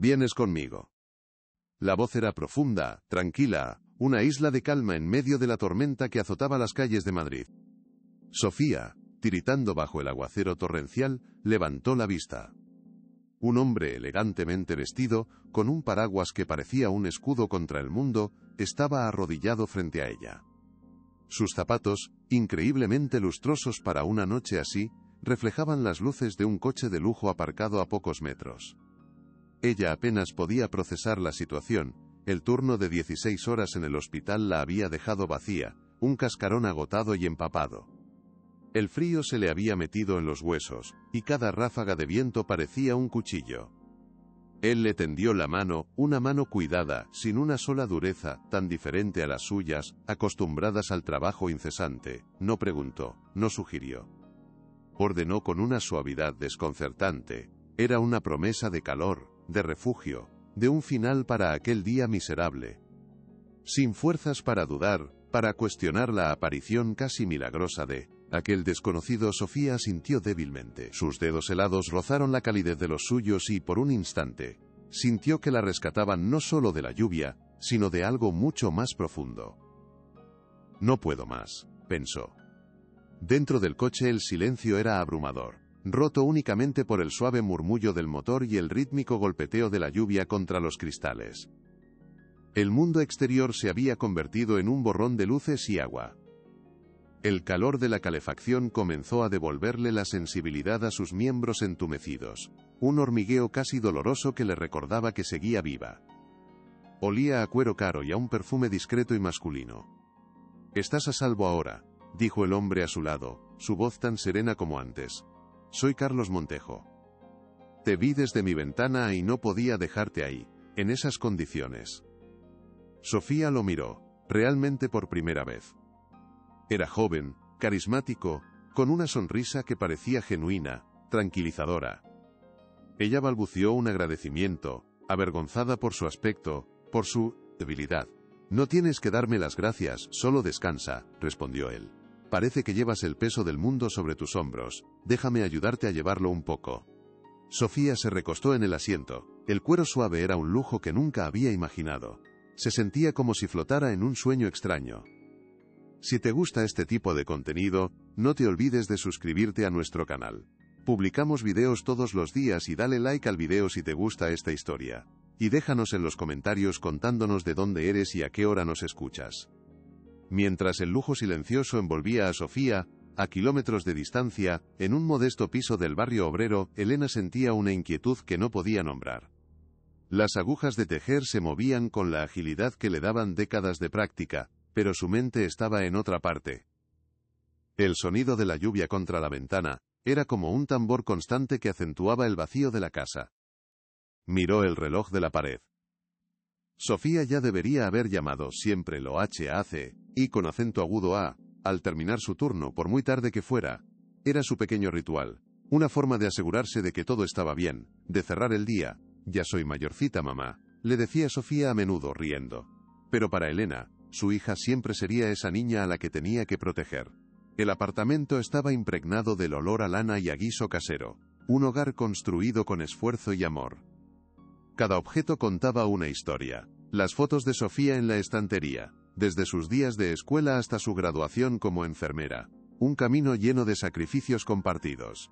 Vienes conmigo. La voz era profunda, tranquila, una isla de calma en medio de la tormenta que azotaba las calles de Madrid. Sofía, tiritando bajo el aguacero torrencial, levantó la vista. Un hombre elegantemente vestido, con un paraguas que parecía un escudo contra el mundo, estaba arrodillado frente a ella. Sus zapatos, increíblemente lustrosos para una noche así, reflejaban las luces de un coche de lujo aparcado a pocos metros. Ella apenas podía procesar la situación. El turno de 16 horas en el hospital la había dejado vacía, un cascarón agotado y empapado. El frío se le había metido en los huesos, y cada ráfaga de viento parecía un cuchillo. Él le tendió la mano, una mano cuidada, sin una sola dureza, tan diferente a las suyas, acostumbradas al trabajo incesante. No preguntó, no sugirió. Ordenó con una suavidad desconcertante. Era una promesa de calor, de refugio, de un final para aquel día miserable. Sin fuerzas para dudar, para cuestionar la aparición casi milagrosa de aquel desconocido, Sofía sintió débilmente. Sus dedos helados rozaron la calidez de los suyos y, por un instante, sintió que la rescataban no solo de la lluvia, sino de algo mucho más profundo. No puedo más, pensó. Dentro del coche el silencio era abrumador, roto únicamente por el suave murmullo del motor y el rítmico golpeteo de la lluvia contra los cristales. El mundo exterior se había convertido en un borrón de luces y agua. El calor de la calefacción comenzó a devolverle la sensibilidad a sus miembros entumecidos, un hormigueo casi doloroso que le recordaba que seguía viva. Olía a cuero caro y a un perfume discreto y masculino. «Estás a salvo ahora», dijo el hombre a su lado, su voz tan serena como antes. «Soy Carlos Montejo. Te vi desde mi ventana y no podía dejarte ahí, en esas condiciones». Sofía lo miró, realmente por primera vez. Era joven, carismático, con una sonrisa que parecía genuina, tranquilizadora. Ella balbuceó un agradecimiento, avergonzada por su aspecto, por su debilidad. «No tienes que darme las gracias, solo descansa», respondió él. «Parece que llevas el peso del mundo sobre tus hombros, déjame ayudarte a llevarlo un poco». Sofía se recostó en el asiento. El cuero suave era un lujo que nunca había imaginado. Se sentía como si flotara en un sueño extraño. Si te gusta este tipo de contenido, no te olvides de suscribirte a nuestro canal. Publicamos videos todos los días y dale like al video si te gusta esta historia. Y déjanos en los comentarios contándonos de dónde eres y a qué hora nos escuchas. Mientras el lujo silencioso envolvía a Sofía, a kilómetros de distancia, en un modesto piso del barrio obrero, Elena sentía una inquietud que no podía nombrar. Las agujas de tejer se movían con la agilidad que le daban décadas de práctica, pero su mente estaba en otra parte. El sonido de la lluvia contra la ventana era como un tambor constante que acentuaba el vacío de la casa. Miró el reloj de la pared. Sofía ya debería haber llamado siempre lo hace, y con acento agudo al terminar su turno, por muy tarde que fuera. Era su pequeño ritual, una forma de asegurarse de que todo estaba bien, de cerrar el día. «Ya soy mayorcita, mamá», le decía Sofía a menudo, riendo. Pero para Elena, su hija siempre sería esa niña a la que tenía que proteger. El apartamento estaba impregnado del olor a lana y a guiso casero, un hogar construido con esfuerzo y amor. Cada objeto contaba una historia. Las fotos de Sofía en la estantería, desde sus días de escuela hasta su graduación como enfermera, un camino lleno de sacrificios compartidos.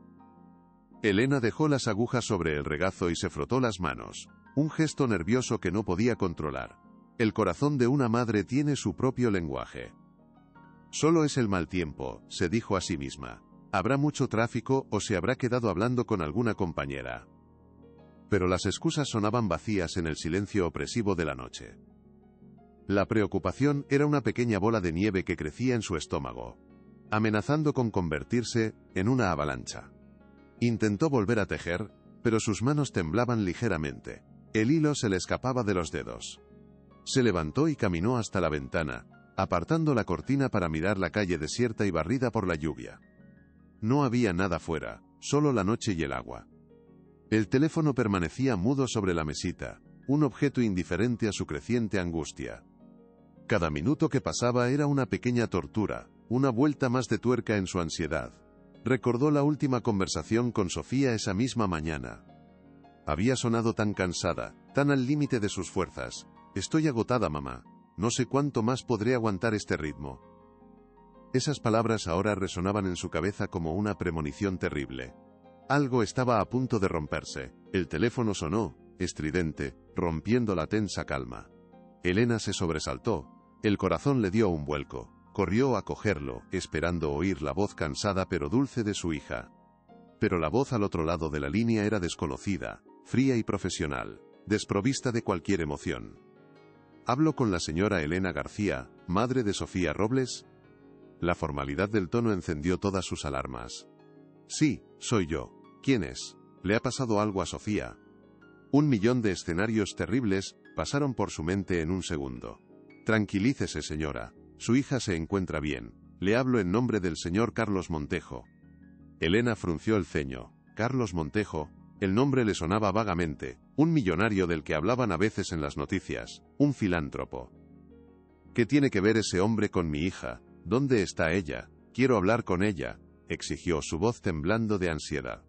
Elena dejó las agujas sobre el regazo y se frotó las manos, un gesto nervioso que no podía controlar. El corazón de una madre tiene su propio lenguaje. Solo es el mal tiempo, se dijo a sí misma. Habrá mucho tráfico o se habrá quedado hablando con alguna compañera. Pero las excusas sonaban vacías en el silencio opresivo de la noche. La preocupación era una pequeña bola de nieve que crecía en su estómago, amenazando con convertirse en una avalancha. Intentó volver a tejer, pero sus manos temblaban ligeramente. El hilo se le escapaba de los dedos. Se levantó y caminó hasta la ventana, apartando la cortina para mirar la calle desierta y barrida por la lluvia. No había nada fuera, solo la noche y el agua. El teléfono permanecía mudo sobre la mesita, un objeto indiferente a su creciente angustia. Cada minuto que pasaba era una pequeña tortura, una vuelta más de tuerca en su ansiedad. Recordó la última conversación con Sofía esa misma mañana. Había sonado tan cansada, tan al límite de sus fuerzas. Estoy agotada, mamá. No sé cuánto más podré aguantar este ritmo. Esas palabras ahora resonaban en su cabeza como una premonición terrible. Algo estaba a punto de romperse. El teléfono sonó, estridente, rompiendo la tensa calma. Elena se sobresaltó. El corazón le dio un vuelco. Corrió a cogerlo, esperando oír la voz cansada pero dulce de su hija. Pero la voz al otro lado de la línea era desconocida, fría y profesional, desprovista de cualquier emoción. ¿Hablo con la señora Elena García, madre de Sofía Robles? La formalidad del tono encendió todas sus alarmas. Sí, soy yo. ¿Quién es? ¿Le ha pasado algo a Sofía? 1.000.000 de escenarios terribles pasaron por su mente en un segundo. Tranquilícese, señora. Su hija se encuentra bien. Le hablo en nombre del señor Carlos Montejo. Elena frunció el ceño. Carlos Montejo, el nombre le sonaba vagamente, un millonario del que hablaban a veces en las noticias, un filántropo. ¿Qué tiene que ver ese hombre con mi hija? ¿Dónde está ella? Quiero hablar con ella, exigió su voz temblando de ansiedad.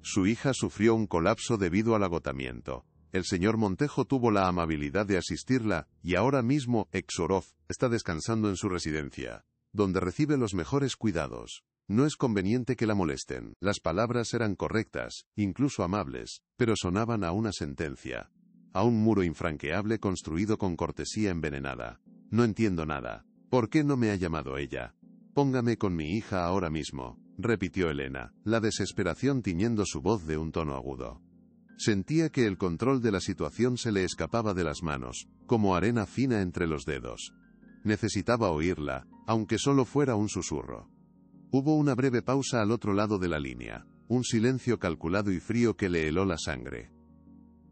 Su hija sufrió un colapso debido al agotamiento. El señor Montejo tuvo la amabilidad de asistirla, y ahora mismo, Exorov, está descansando en su residencia, donde recibe los mejores cuidados. No es conveniente que la molesten. Las palabras eran correctas, incluso amables, pero sonaban a una sentencia. A un muro infranqueable construido con cortesía envenenada. No entiendo nada. ¿Por qué no me ha llamado ella? Póngame con mi hija ahora mismo, repitió Elena, la desesperación tiñendo su voz de un tono agudo. Sentía que el control de la situación se le escapaba de las manos, como arena fina entre los dedos. Necesitaba oírla, aunque solo fuera un susurro. Hubo una breve pausa al otro lado de la línea, un silencio calculado y frío que le heló la sangre.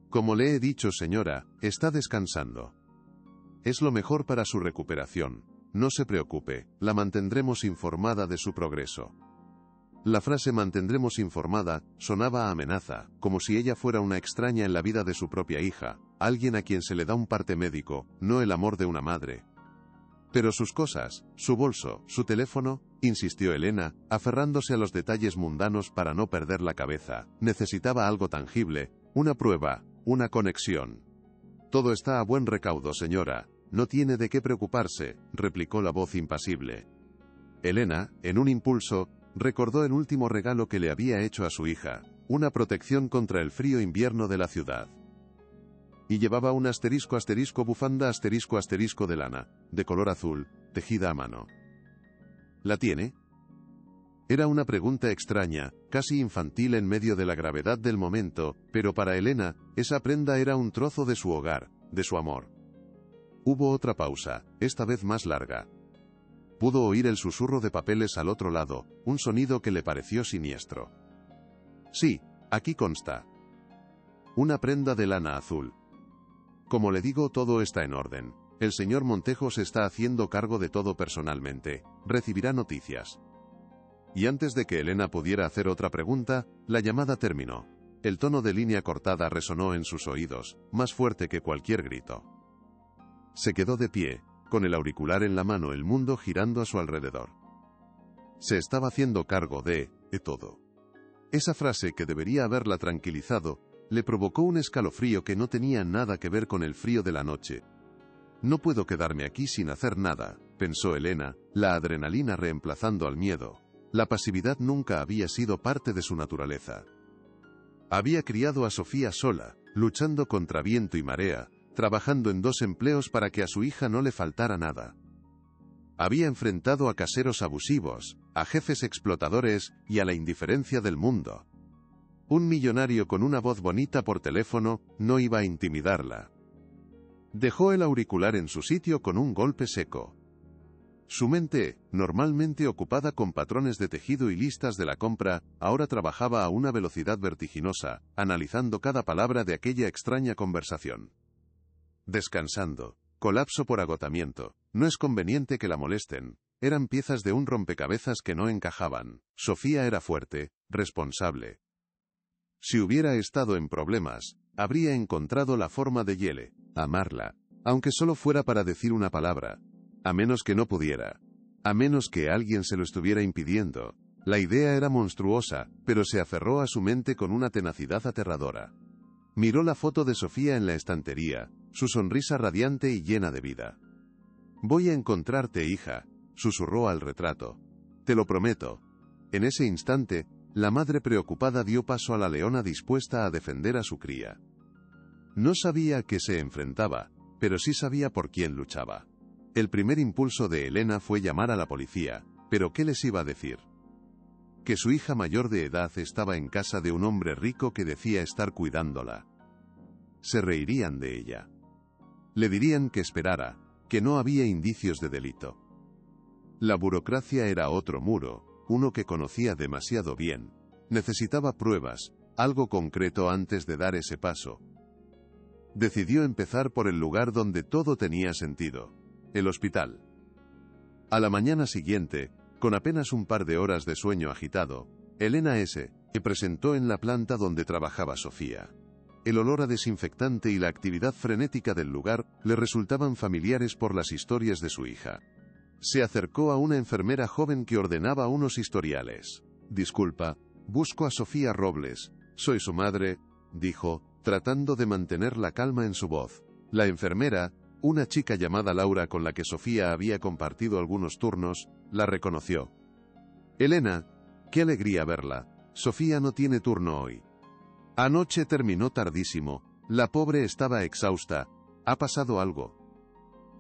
Como le he dicho, señora, está descansando. Es lo mejor para su recuperación. No se preocupe, la mantendremos informada de su progreso. La frase mantendremos informada sonaba a amenaza, como si ella fuera una extraña en la vida de su propia hija, alguien a quien se le da un parte médico, no el amor de una madre. Pero sus cosas, su bolso, su teléfono, insistió Elena, aferrándose a los detalles mundanos para no perder la cabeza. Necesitaba algo tangible, una prueba, una conexión. Todo está a buen recaudo, señora. No tiene de qué preocuparse, replicó la voz impasible. Elena, en un impulso, recordó el último regalo que le había hecho a su hija, una protección contra el frío invierno de la ciudad. Y llevaba un bufanda de lana, de color azul, tejida a mano. ¿La tiene? Era una pregunta extraña, casi infantil en medio de la gravedad del momento, pero para Elena, esa prenda era un trozo de su hogar, de su amor. Hubo otra pausa, esta vez más larga. Pudo oír el susurro de papeles al otro lado, un sonido que le pareció siniestro. Sí, aquí consta. Una prenda de lana azul. Como le digo, todo está en orden. El señor Montejo se está haciendo cargo de todo personalmente. Recibirá noticias. Y antes de que Elena pudiera hacer otra pregunta, la llamada terminó. El tono de línea cortada resonó en sus oídos, más fuerte que cualquier grito. Se quedó de pie, con el auricular en la mano, el mundo girando a su alrededor. Se estaba haciendo cargo de todo. Esa frase, que debería haberla tranquilizado, le provocó un escalofrío que no tenía nada que ver con el frío de la noche. No puedo quedarme aquí sin hacer nada, pensó Elena, la adrenalina reemplazando al miedo. La pasividad nunca había sido parte de su naturaleza. Había criado a Sofía sola, luchando contra viento y marea, trabajando en 2 empleos para que a su hija no le faltara nada. Había enfrentado a caseros abusivos, a jefes explotadores y a la indiferencia del mundo. Un millonario con una voz bonita por teléfono no iba a intimidarla. Dejó el auricular en su sitio con un golpe seco. Su mente, normalmente ocupada con patrones de tejido y listas de la compra, ahora trabajaba a una velocidad vertiginosa, analizando cada palabra de aquella extraña conversación. Descansando. Colapso por agotamiento. No es conveniente que la molesten. Eran piezas de un rompecabezas que no encajaban. Sofía era fuerte, responsable. Si hubiera estado en problemas, habría encontrado la forma de amarla, aunque solo fuera para decir una palabra. A menos que no pudiera. A menos que alguien se lo estuviera impidiendo. La idea era monstruosa, pero se aferró a su mente con una tenacidad aterradora. Miró la foto de Sofía en la estantería, su sonrisa radiante y llena de vida. «Voy a encontrarte, hija», susurró al retrato. «Te lo prometo». En ese instante, la madre preocupada dio paso a la leona dispuesta a defender a su cría. No sabía a qué se enfrentaba, pero sí sabía por quién luchaba. El primer impulso de Elena fue llamar a la policía, pero ¿qué les iba a decir? Que su hija mayor de edad estaba en casa de un hombre rico que decía estar cuidándola. Se reirían de ella. Le dirían que esperara, que no había indicios de delito. La burocracia era otro muro, uno que conocía demasiado bien. Necesitaba pruebas, algo concreto antes de dar ese paso. Decidió empezar por el lugar donde todo tenía sentido: el hospital. A la mañana siguiente, con apenas un par de horas de sueño agitado, Elena se presentó en la planta donde trabajaba Sofía. El olor a desinfectante y la actividad frenética del lugar le resultaban familiares por las historias de su hija. Se acercó a una enfermera joven que ordenaba unos historiales. «Disculpa, busco a Sofía Robles, soy su madre», dijo, tratando de mantener la calma en su voz. La enfermera, una chica llamada Laura con la que Sofía había compartido algunos turnos, la reconoció. «Elena, qué alegría verla. Sofía no tiene turno hoy. Anoche terminó tardísimo, la pobre estaba exhausta. ¿Ha pasado algo?».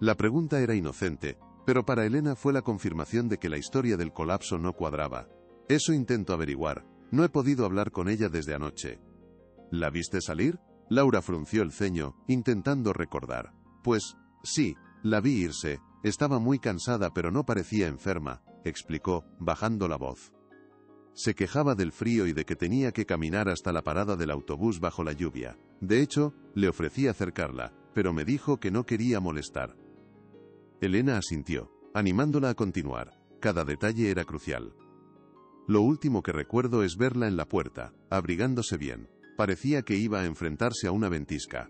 La pregunta era inocente, pero para Elena fue la confirmación de que la historia del colapso no cuadraba. «Eso intento averiguar, no he podido hablar con ella desde anoche». «¿La viste salir?». Laura frunció el ceño, intentando recordar. «Pues, sí, la vi irse, estaba muy cansada pero no parecía enferma», explicó, bajando la voz. Se quejaba del frío y de que tenía que caminar hasta la parada del autobús bajo la lluvia. De hecho, le ofrecí acercarla, pero me dijo que no quería molestar. Elena asintió, animándola a continuar. Cada detalle era crucial. «Lo último que recuerdo es verla en la puerta, abrigándose bien. Parecía que iba a enfrentarse a una ventisca.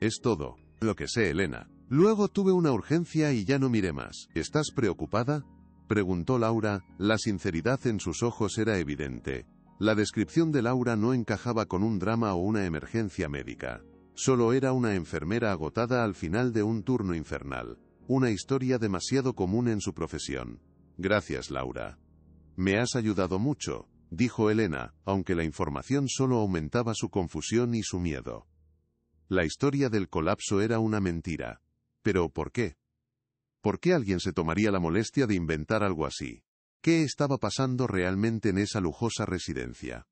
Es todo lo que sé, Elena. Luego tuve una urgencia y ya no miré más». «¿Estás preocupada?», preguntó Laura. La sinceridad en sus ojos era evidente. La descripción de Laura no encajaba con un drama o una emergencia médica. Solo era una enfermera agotada al final de un turno infernal. Una historia demasiado común en su profesión. «Gracias, Laura. Me has ayudado mucho», dijo Elena, aunque la información solo aumentaba su confusión y su miedo. La historia del colapso era una mentira. ¿Pero por qué? ¿Por qué alguien se tomaría la molestia de inventar algo así? ¿Qué estaba pasando realmente en esa lujosa residencia?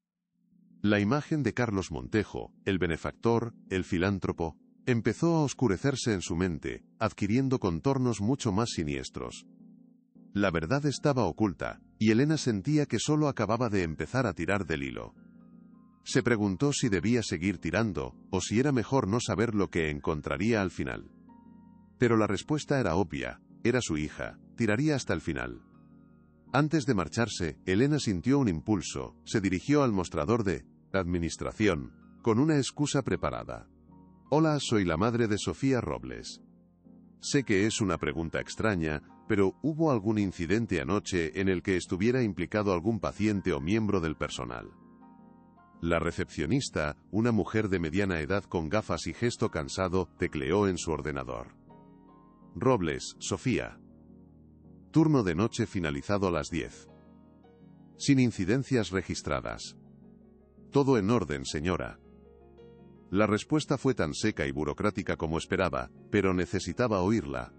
La imagen de Carlos Montejo, el benefactor, el filántropo, empezó a oscurecerse en su mente, adquiriendo contornos mucho más siniestros. La verdad estaba oculta, y Elena sentía que solo acababa de empezar a tirar del hilo. Se preguntó si debía seguir tirando, o si era mejor no saber lo que encontraría al final. Pero la respuesta era obvia, era su hija, tiraría hasta el final. Antes de marcharse, Elena sintió un impulso, se dirigió al mostrador de administración, con una excusa preparada. «Hola, soy la madre de Sofía Robles. Sé que es una pregunta extraña, pero ¿hubo algún incidente anoche en el que estuviera implicado algún paciente o miembro del personal?». La recepcionista, una mujer de mediana edad con gafas y gesto cansado, tecleó en su ordenador. «Robles, Sofía. Turno de noche finalizado a las 10. Sin incidencias registradas. Todo en orden, señora». La respuesta fue tan seca y burocrática como esperaba, pero necesitaba oírla.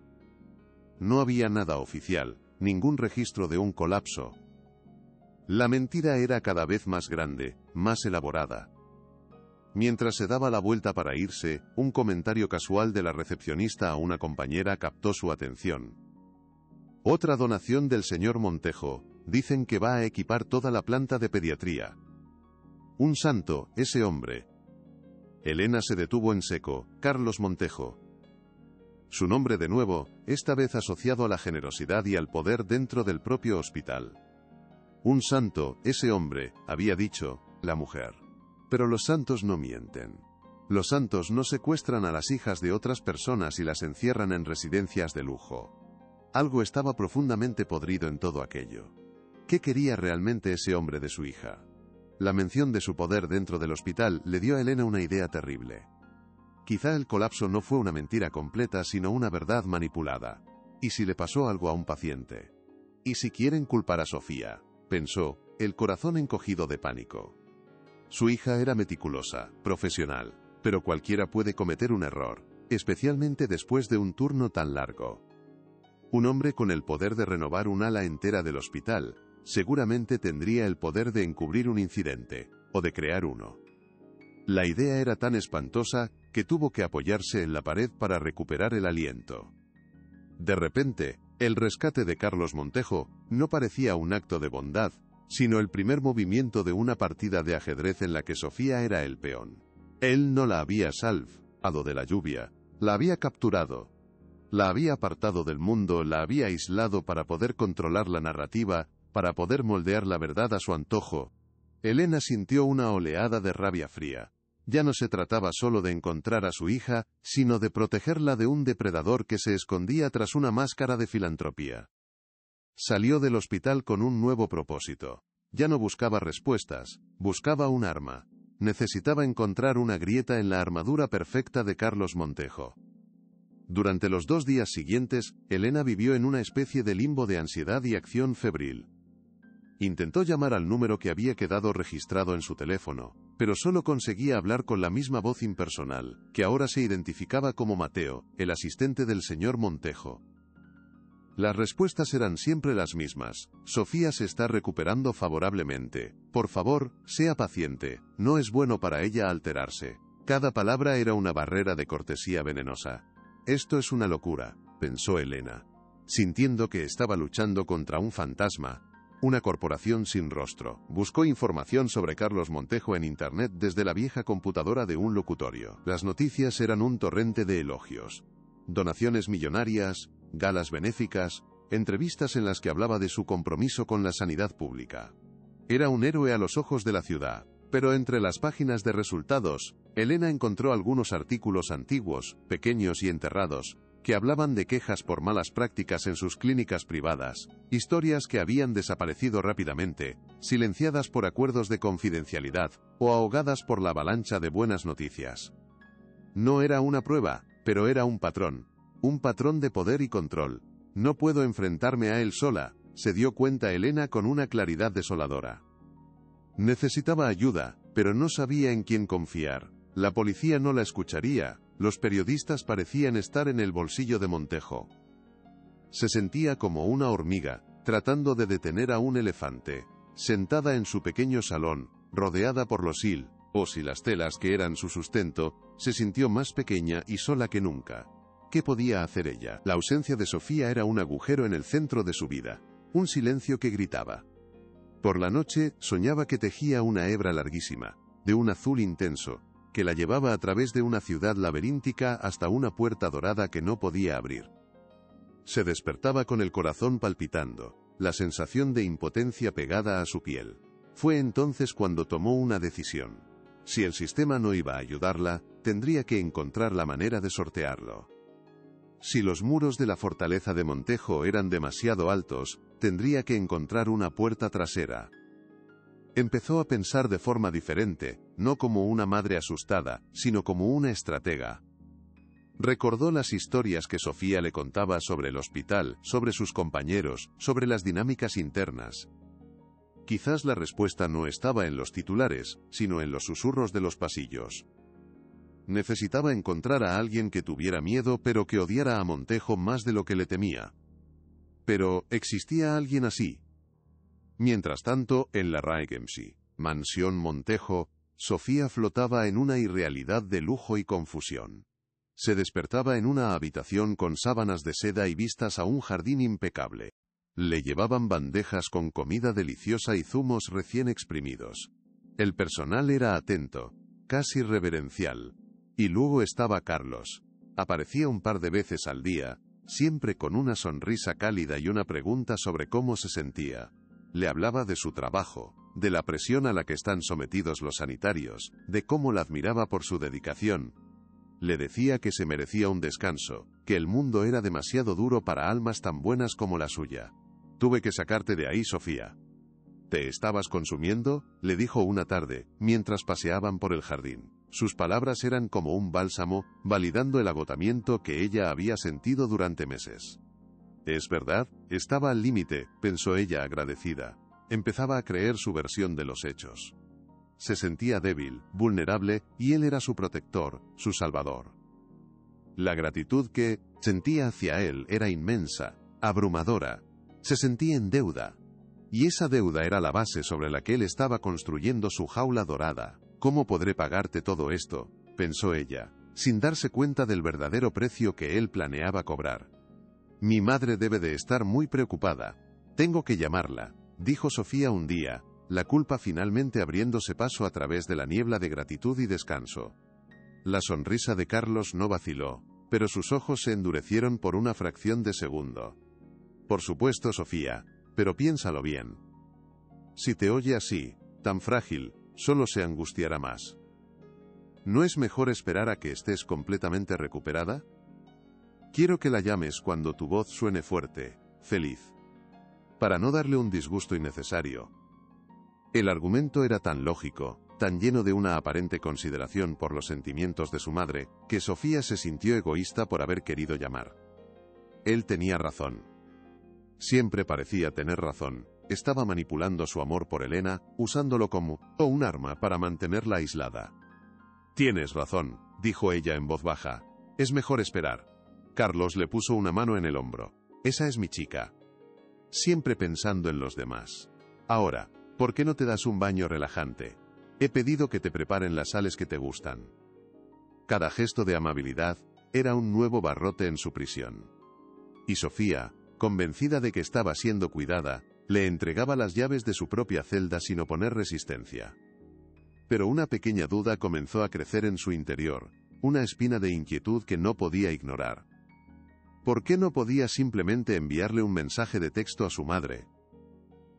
No había nada oficial, ningún registro de un colapso. La mentira era cada vez más grande, más elaborada. Mientras se daba la vuelta para irse, un comentario casual de la recepcionista a una compañera captó su atención. «Otra donación del señor Montejo, dicen que va a equipar toda la planta de pediatría. Un santo, ese hombre». Elena se detuvo en seco. Carlos Montejo. Su nombre de nuevo, esta vez asociado a la generosidad y al poder dentro del propio hospital. «Un santo, ese hombre», había dicho la mujer. Pero los santos no mienten. Los santos no secuestran a las hijas de otras personas y las encierran en residencias de lujo. Algo estaba profundamente podrido en todo aquello. ¿Qué quería realmente ese hombre de su hija? La mención de su poder dentro del hospital le dio a Elena una idea terrible. Quizá el colapso no fue una mentira completa, sino una verdad manipulada. ¿Y si le pasó algo a un paciente? ¿Y si quieren culpar a Sofía?, pensó, el corazón encogido de pánico. Su hija era meticulosa, profesional, pero cualquiera puede cometer un error, especialmente después de un turno tan largo. Un hombre con el poder de renovar un ala entera del hospital, seguramente tendría el poder de encubrir un incidente, o de crear uno. La idea era tan espantosa, que tuvo que apoyarse en la pared para recuperar el aliento. De repente, el rescate de Carlos Montejo no parecía un acto de bondad, sino el primer movimiento de una partida de ajedrez en la que Sofía era el peón. Él no la había salvado de la lluvia, la había capturado. La había apartado del mundo, la había aislado para poder controlar la narrativa, para poder moldear la verdad a su antojo. Elena sintió una oleada de rabia fría. Ya no se trataba solo de encontrar a su hija, sino de protegerla de un depredador que se escondía tras una máscara de filantropía. Salió del hospital con un nuevo propósito. Ya no buscaba respuestas, buscaba un arma. Necesitaba encontrar una grieta en la armadura perfecta de Carlos Montejo. Durante los 2 días siguientes, Elena vivió en una especie de limbo de ansiedad y acción febril. Intentó llamar al número que había quedado registrado en su teléfono, pero solo conseguía hablar con la misma voz impersonal, que ahora se identificaba como Mateo, el asistente del señor Montejo. Las respuestas eran siempre las mismas. Sofía se está recuperando favorablemente. Por favor, sea paciente. No es bueno para ella alterarse. Cada palabra era una barrera de cortesía venenosa. Esto es una locura, pensó Elena, sintiendo que estaba luchando contra un fantasma. Una corporación sin rostro. Buscó información sobre Carlos Montejo en Internet desde la vieja computadora de un locutorio. Las noticias eran un torrente de elogios. Donaciones millonarias, galas benéficas, entrevistas en las que hablaba de su compromiso con la sanidad pública. Era un héroe a los ojos de la ciudad, pero entre las páginas de resultados, Elena encontró algunos artículos antiguos, pequeños y enterrados, que hablaban de quejas por malas prácticas en sus clínicas privadas, historias que habían desaparecido rápidamente, silenciadas por acuerdos de confidencialidad, o ahogadas por la avalancha de buenas noticias. No era una prueba, pero era un patrón de poder y control. No puedo enfrentarme a él sola, se dio cuenta Elena con una claridad desoladora. Necesitaba ayuda, pero no sabía en quién confiar. La policía no la escucharía, los periodistas parecían estar en el bolsillo de Montejo. Se sentía como una hormiga, tratando de detener a un elefante. Sentada en su pequeño salón, rodeada por los hilos y las telas que eran su sustento, se sintió más pequeña y sola que nunca. ¿Qué podía hacer ella? La ausencia de Sofía era un agujero en el centro de su vida, un silencio que gritaba. Por la noche, soñaba que tejía una hebra larguísima, de un azul intenso, que la llevaba a través de una ciudad laberíntica hasta una puerta dorada que no podía abrir. Se despertaba con el corazón palpitando, la sensación de impotencia pegada a su piel. Fue entonces cuando tomó una decisión. Si el sistema no iba a ayudarla, tendría que encontrar la manera de sortearlo. Si los muros de la fortaleza de Montejo eran demasiado altos, tendría que encontrar una puerta trasera. Empezó a pensar de forma diferente, no como una madre asustada, sino como una estratega. Recordó las historias que Sofía le contaba sobre el hospital, sobre sus compañeros, sobre las dinámicas internas. Quizás la respuesta no estaba en los titulares, sino en los susurros de los pasillos. Necesitaba encontrar a alguien que tuviera miedo pero que odiara a Montejo más de lo que le temía. Pero, ¿existía alguien así? Mientras tanto, en la Regency Mansión Montejo, Sofía flotaba en una irrealidad de lujo y confusión. Se despertaba en una habitación con sábanas de seda y vistas a un jardín impecable. Le llevaban bandejas con comida deliciosa y zumos recién exprimidos. El personal era atento, casi reverencial. Y luego estaba Carlos. Aparecía un par de veces al día, siempre con una sonrisa cálida y una pregunta sobre cómo se sentía. Le hablaba de su trabajo, de la presión a la que están sometidos los sanitarios, de cómo la admiraba por su dedicación. Le decía que se merecía un descanso, que el mundo era demasiado duro para almas tan buenas como la suya. Tuve que sacarte de ahí, Sofía. ¿Te estabas consumiendo?, le dijo una tarde, mientras paseaban por el jardín. Sus palabras eran como un bálsamo, validando el agotamiento que ella había sentido durante meses. Es verdad, estaba al límite, pensó ella agradecida. Empezaba a creer su versión de los hechos. Se sentía débil, vulnerable, y él era su protector, su salvador. La gratitud que sentía hacia él era inmensa, abrumadora. Se sentía en deuda. Y esa deuda era la base sobre la que él estaba construyendo su jaula dorada. ¿Cómo podré pagarte todo esto?, pensó ella, sin darse cuenta del verdadero precio que él planeaba cobrar. Mi madre debe de estar muy preocupada. Tengo que llamarla, dijo Sofía un día, la culpa finalmente abriéndose paso a través de la niebla de gratitud y descanso. La sonrisa de Carlos no vaciló, pero sus ojos se endurecieron por una fracción de segundo. Por supuesto, Sofía, pero piénsalo bien. Si te oye así, tan frágil, solo se angustiará más. ¿No es mejor esperar a que estés completamente recuperada? Quiero que la llames cuando tu voz suene fuerte, feliz. Para no darle un disgusto innecesario. El argumento era tan lógico, tan lleno de una aparente consideración por los sentimientos de su madre, que Sofía se sintió egoísta por haber querido llamar. Él tenía razón. Siempre parecía tener razón. Estaba manipulando su amor por Elena, usándolo como un arma para mantenerla aislada. Tienes razón, dijo ella en voz baja. Es mejor esperar. Carlos le puso una mano en el hombro. Esa es mi chica. Siempre pensando en los demás. Ahora, ¿por qué no te das un baño relajante? He pedido que te preparen las sales que te gustan. Cada gesto de amabilidad era un nuevo barrote en su prisión. Y Sofía, convencida de que estaba siendo cuidada, le entregaba las llaves de su propia celda sin oponer resistencia. Pero una pequeña duda comenzó a crecer en su interior, una espina de inquietud que no podía ignorar. ¿Por qué no podía simplemente enviarle un mensaje de texto a su madre?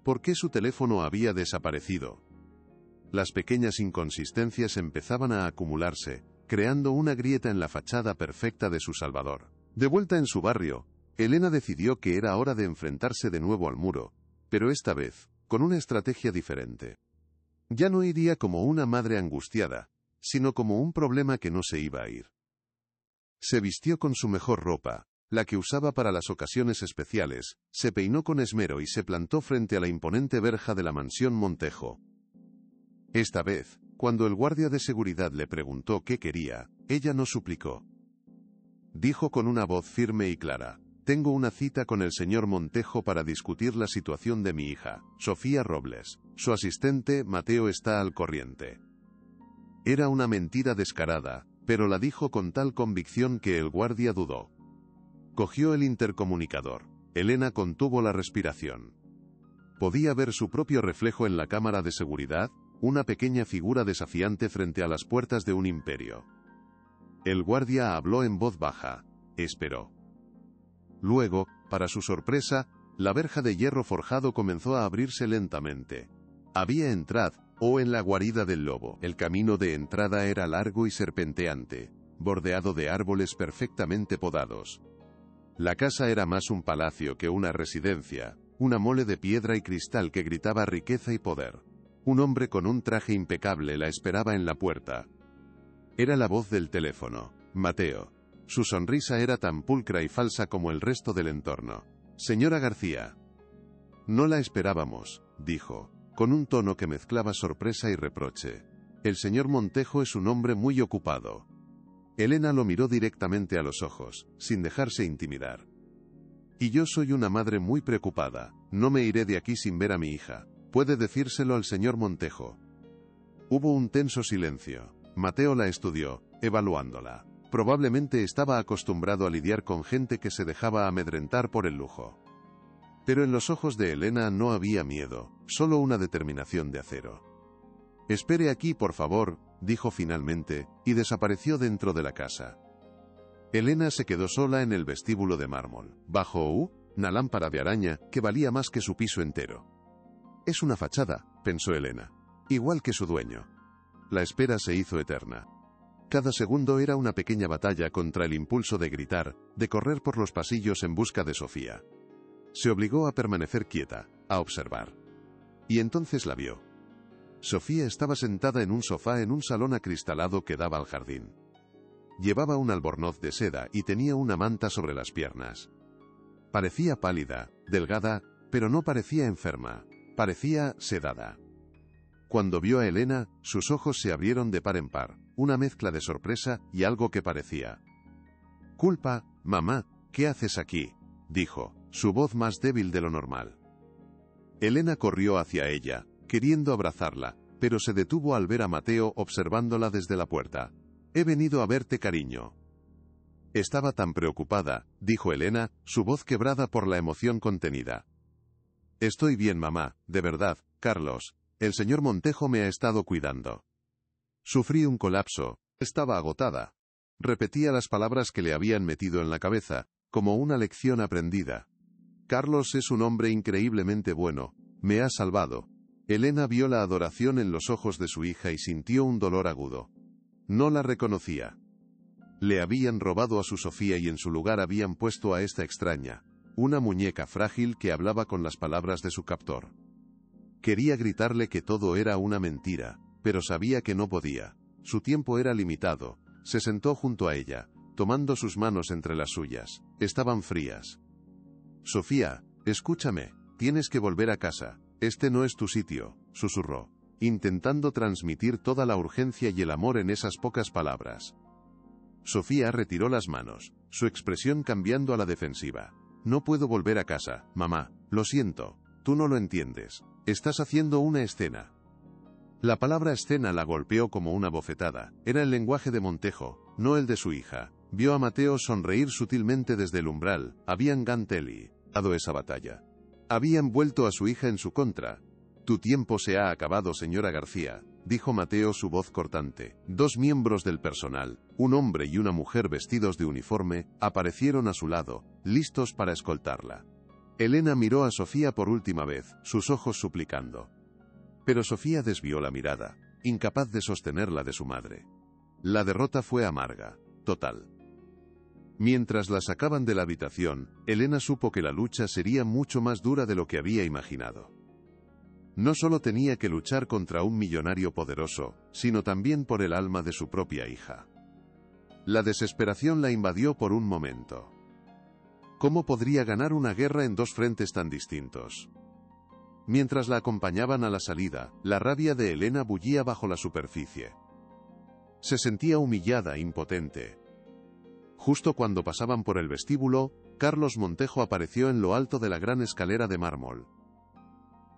¿Por qué su teléfono había desaparecido? Las pequeñas inconsistencias empezaban a acumularse, creando una grieta en la fachada perfecta de su salvador. De vuelta en su barrio, Elena decidió que era hora de enfrentarse de nuevo al muro, pero esta vez, con una estrategia diferente. Ya no iría como una madre angustiada, sino como un problema que no se iba a ir. Se vistió con su mejor ropa, la que usaba para las ocasiones especiales, se peinó con esmero y se plantó frente a la imponente verja de la mansión Montejo. Esta vez, cuando el guardia de seguridad le preguntó qué quería, ella no suplicó. Dijo con una voz firme y clara: tengo una cita con el señor Montejo para discutir la situación de mi hija, Sofía Robles. Su asistente, Mateo, está al corriente. Era una mentira descarada, pero la dijo con tal convicción que el guardia dudó. Cogió el intercomunicador. Elena contuvo la respiración. Podía ver su propio reflejo en la cámara de seguridad, una pequeña figura desafiante frente a las puertas de un imperio. El guardia habló en voz baja. Esperó. Luego, para su sorpresa, la verja de hierro forjado comenzó a abrirse lentamente. Había entrado, en la guarida del lobo. El camino de entrada era largo y serpenteante, bordeado de árboles perfectamente podados. La casa era más un palacio que una residencia, una mole de piedra y cristal que gritaba riqueza y poder. Un hombre con un traje impecable la esperaba en la puerta. Era la voz del teléfono, Mateo. Su sonrisa era tan pulcra y falsa como el resto del entorno. Señora García. No la esperábamos, dijo, con un tono que mezclaba sorpresa y reproche. El señor Montejo es un hombre muy ocupado. Elena lo miró directamente a los ojos, sin dejarse intimidar. Y yo soy una madre muy preocupada. No me iré de aquí sin ver a mi hija. Puede decírselo al señor Montejo. Hubo un tenso silencio. Mateo la estudió, evaluándola. Probablemente estaba acostumbrado a lidiar con gente que se dejaba amedrentar por el lujo. Pero en los ojos de Elena no había miedo, solo una determinación de acero. Espere aquí, por favor, dijo finalmente, y desapareció dentro de la casa. Elena se quedó sola en el vestíbulo de mármol, bajo una lámpara de araña que valía más que su piso entero. Es una fachada, pensó Elena, igual que su dueño. La espera se hizo eterna. Cada segundo era una pequeña batalla contra el impulso de gritar, de correr por los pasillos en busca de Sofía. Se obligó a permanecer quieta, a observar. Y entonces la vio. Sofía estaba sentada en un sofá en un salón acristalado que daba al jardín. Llevaba un albornoz de seda y tenía una manta sobre las piernas. Parecía pálida, delgada, pero no parecía enferma, parecía sedada. Cuando vio a Elena, sus ojos se abrieron de par en par, una mezcla de sorpresa y algo que parecía culpa. «Mamá, ¿qué haces aquí?», dijo, su voz más débil de lo normal. Elena corrió hacia ella, queriendo abrazarla, pero se detuvo al ver a Mateo observándola desde la puerta. «He venido a verte, cariño». Estaba tan preocupada, dijo Elena, su voz quebrada por la emoción contenida. «Estoy bien, mamá, de verdad, Carlos. El señor Montejo me ha estado cuidando». Sufrí un colapso, estaba agotada. Repetía las palabras que le habían metido en la cabeza, como una lección aprendida. «Carlos es un hombre increíblemente bueno, me ha salvado». Elena vio la adoración en los ojos de su hija y sintió un dolor agudo. No la reconocía. Le habían robado a su Sofía y en su lugar habían puesto a esta extraña, una muñeca frágil que hablaba con las palabras de su captor. Quería gritarle que todo era una mentira, pero sabía que no podía. Su tiempo era limitado. Se sentó junto a ella, tomando sus manos entre las suyas. Estaban frías. «Sofía, escúchame, tienes que volver a casa. Este no es tu sitio», susurró, intentando transmitir toda la urgencia y el amor en esas pocas palabras. Sofía retiró las manos, su expresión cambiando a la defensiva. «No puedo volver a casa, mamá, lo siento, tú no lo entiendes. Estás haciendo una escena». La palabra escena la golpeó como una bofetada. Era el lenguaje de Montejo, no el de su hija. Vio a Mateo sonreír sutilmente desde el umbral. Habían ganado esa batalla. Habían vuelto a su hija en su contra. «Tu tiempo se ha acabado, señora García», dijo Mateo, su voz cortante. Dos miembros del personal, un hombre y una mujer vestidos de uniforme, aparecieron a su lado, listos para escoltarla. Elena miró a Sofía por última vez, sus ojos suplicando. Pero Sofía desvió la mirada, incapaz de sostener la de su madre. La derrota fue amarga, total. Mientras la sacaban de la habitación, Elena supo que la lucha sería mucho más dura de lo que había imaginado. No solo tenía que luchar contra un millonario poderoso, sino también por el alma de su propia hija. La desesperación la invadió por un momento. ¿Cómo podría ganar una guerra en dos frentes tan distintos? Mientras la acompañaban a la salida, la rabia de Elena bullía bajo la superficie. Se sentía humillada, impotente. Justo cuando pasaban por el vestíbulo, Carlos Montejo apareció en lo alto de la gran escalera de mármol.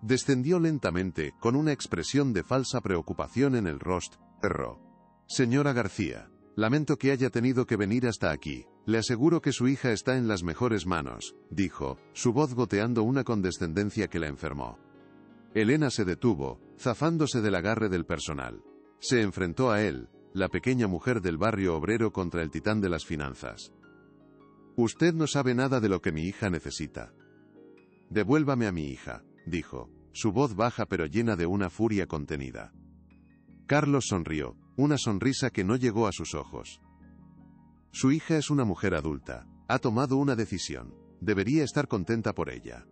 Descendió lentamente, con una expresión de falsa preocupación en el rostro. «Señora García, lamento que haya tenido que venir hasta aquí. Le aseguro que su hija está en las mejores manos», dijo, su voz goteando una condescendencia que la enfermó. Elena se detuvo, zafándose del agarre del personal. Se enfrentó a él, la pequeña mujer del barrio obrero contra el titán de las finanzas. «Usted no sabe nada de lo que mi hija necesita». «Devuélvame a mi hija», dijo, su voz baja pero llena de una furia contenida. Carlos sonrió, una sonrisa que no llegó a sus ojos. Su hija es una mujer adulta, ha tomado una decisión, debería estar contenta por ella.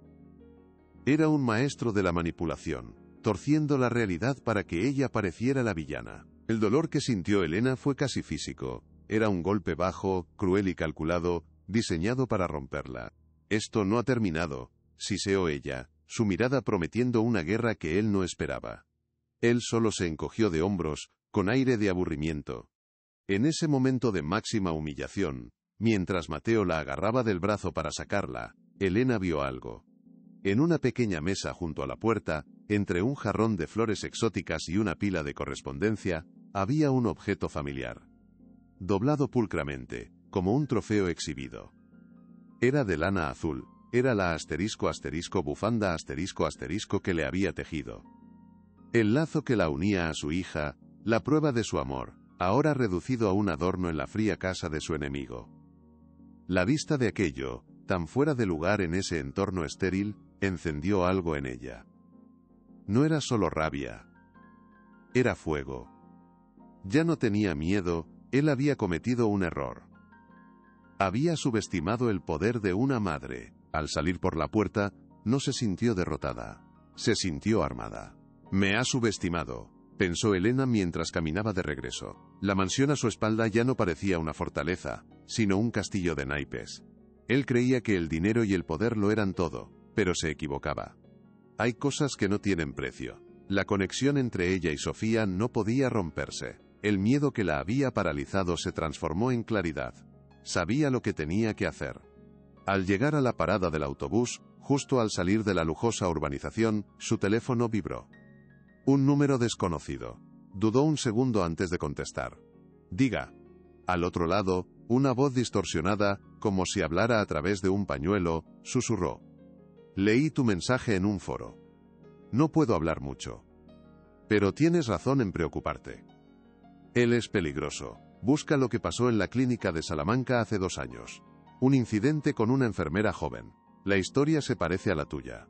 Era un maestro de la manipulación, torciendo la realidad para que ella pareciera la villana. El dolor que sintió Elena fue casi físico, era un golpe bajo, cruel y calculado, diseñado para romperla. «Esto no ha terminado», siseó ella, su mirada prometiendo una guerra que él no esperaba. Él solo se encogió de hombros, con aire de aburrimiento. En ese momento de máxima humillación, mientras Mateo la agarraba del brazo para sacarla, Elena vio algo. En una pequeña mesa junto a la puerta, entre un jarrón de flores exóticas y una pila de correspondencia, había un objeto familiar. Doblado pulcramente, como un trofeo exhibido. Era de lana azul, era la bufanda que le había tejido. El lazo que la unía a su hija, la prueba de su amor, ahora reducido a un adorno en la fría casa de su enemigo. La vista de aquello, tan fuera de lugar en ese entorno estéril, encendió algo en ella. No era solo rabia. Era fuego. Ya no tenía miedo, él había cometido un error. Había subestimado el poder de una madre. Al salir por la puerta, no se sintió derrotada. Se sintió armada. Me ha subestimado, pensó Elena mientras caminaba de regreso. La mansión a su espalda ya no parecía una fortaleza, sino un castillo de naipes. Él creía que el dinero y el poder lo eran todo, pero se equivocaba. Hay cosas que no tienen precio. La conexión entre ella y Sofía no podía romperse. El miedo que la había paralizado se transformó en claridad. Sabía lo que tenía que hacer. Al llegar a la parada del autobús, justo al salir de la lujosa urbanización, su teléfono vibró. Un número desconocido. Dudó un segundo antes de contestar. Diga. Al otro lado, una voz distorsionada, como si hablara a través de un pañuelo, susurró. Leí tu mensaje en un foro. No puedo hablar mucho. Pero tienes razón en preocuparte. Él es peligroso. Busca lo que pasó en la clínica de Salamanca hace 2 años. Un incidente con una enfermera joven. La historia se parece a la tuya.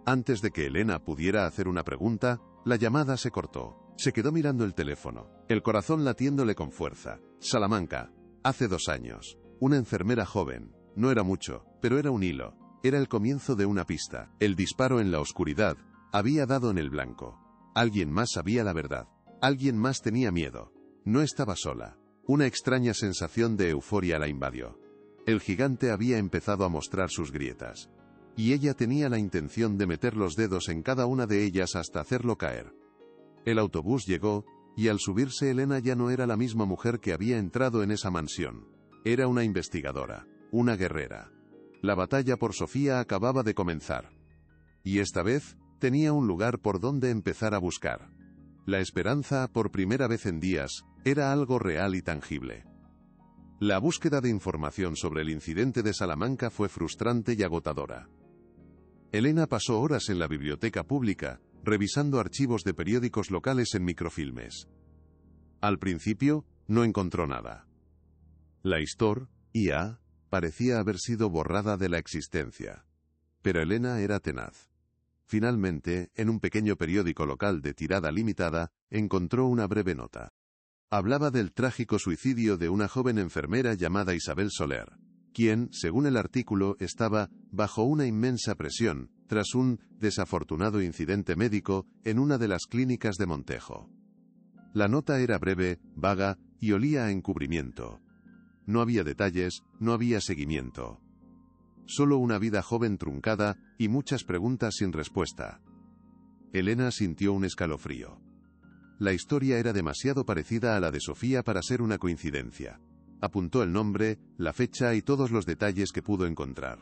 Antes de que Elena pudiera hacer una pregunta, la llamada se cortó. Se quedó mirando el teléfono, el corazón latiéndole con fuerza. Salamanca. Hace 2 años. Una enfermera joven. No era mucho, pero era un hilo. Era el comienzo de una pista. El disparo en la oscuridad había dado en el blanco. Alguien más sabía la verdad. Alguien más tenía miedo. No estaba sola. Una extraña sensación de euforia la invadió. El gigante había empezado a mostrar sus grietas. Y ella tenía la intención de meter los dedos en cada una de ellas hasta hacerlo caer. El autobús llegó, y al subirse Elena ya no era la misma mujer que había entrado en esa mansión. Era una investigadora, una guerrera. La batalla por Sofía acababa de comenzar. Y esta vez, tenía un lugar por donde empezar a buscar. La esperanza, por primera vez en días, era algo real y tangible. La búsqueda de información sobre el incidente de Salamanca fue frustrante y agotadora. Elena pasó horas en la biblioteca pública, revisando archivos de periódicos locales en microfilmes. Al principio, no encontró nada. La historia parecía haber sido borrada de la existencia. Pero Elena era tenaz. Finalmente, en un pequeño periódico local de tirada limitada, encontró una breve nota. Hablaba del trágico suicidio de una joven enfermera llamada Isabel Soler, quien, según el artículo, estaba bajo una inmensa presión, tras un desafortunado incidente médico en una de las clínicas de Montejo. La nota era breve, vaga, y olía a encubrimiento. No había detalles, no había seguimiento. Solo una vida joven truncada, y muchas preguntas sin respuesta. Elena sintió un escalofrío. La historia era demasiado parecida a la de Sofía para ser una coincidencia. Apuntó el nombre, la fecha y todos los detalles que pudo encontrar.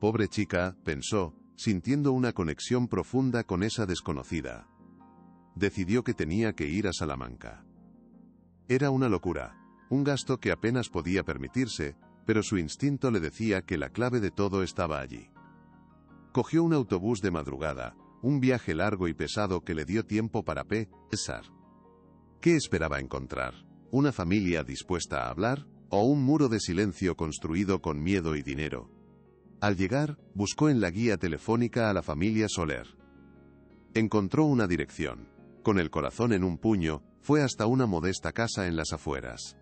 Pobre chica, pensó, sintiendo una conexión profunda con esa desconocida. Decidió que tenía que ir a Salamanca. Era una locura, un gasto que apenas podía permitirse, pero su instinto le decía que la clave de todo estaba allí. Cogió un autobús de madrugada, un viaje largo y pesado que le dio tiempo para pensar. ¿Qué esperaba encontrar? ¿Una familia dispuesta a hablar? ¿O un muro de silencio construido con miedo y dinero? Al llegar, buscó en la guía telefónica a la familia Soler. Encontró una dirección. Con el corazón en un puño, fue hasta una modesta casa en las afueras.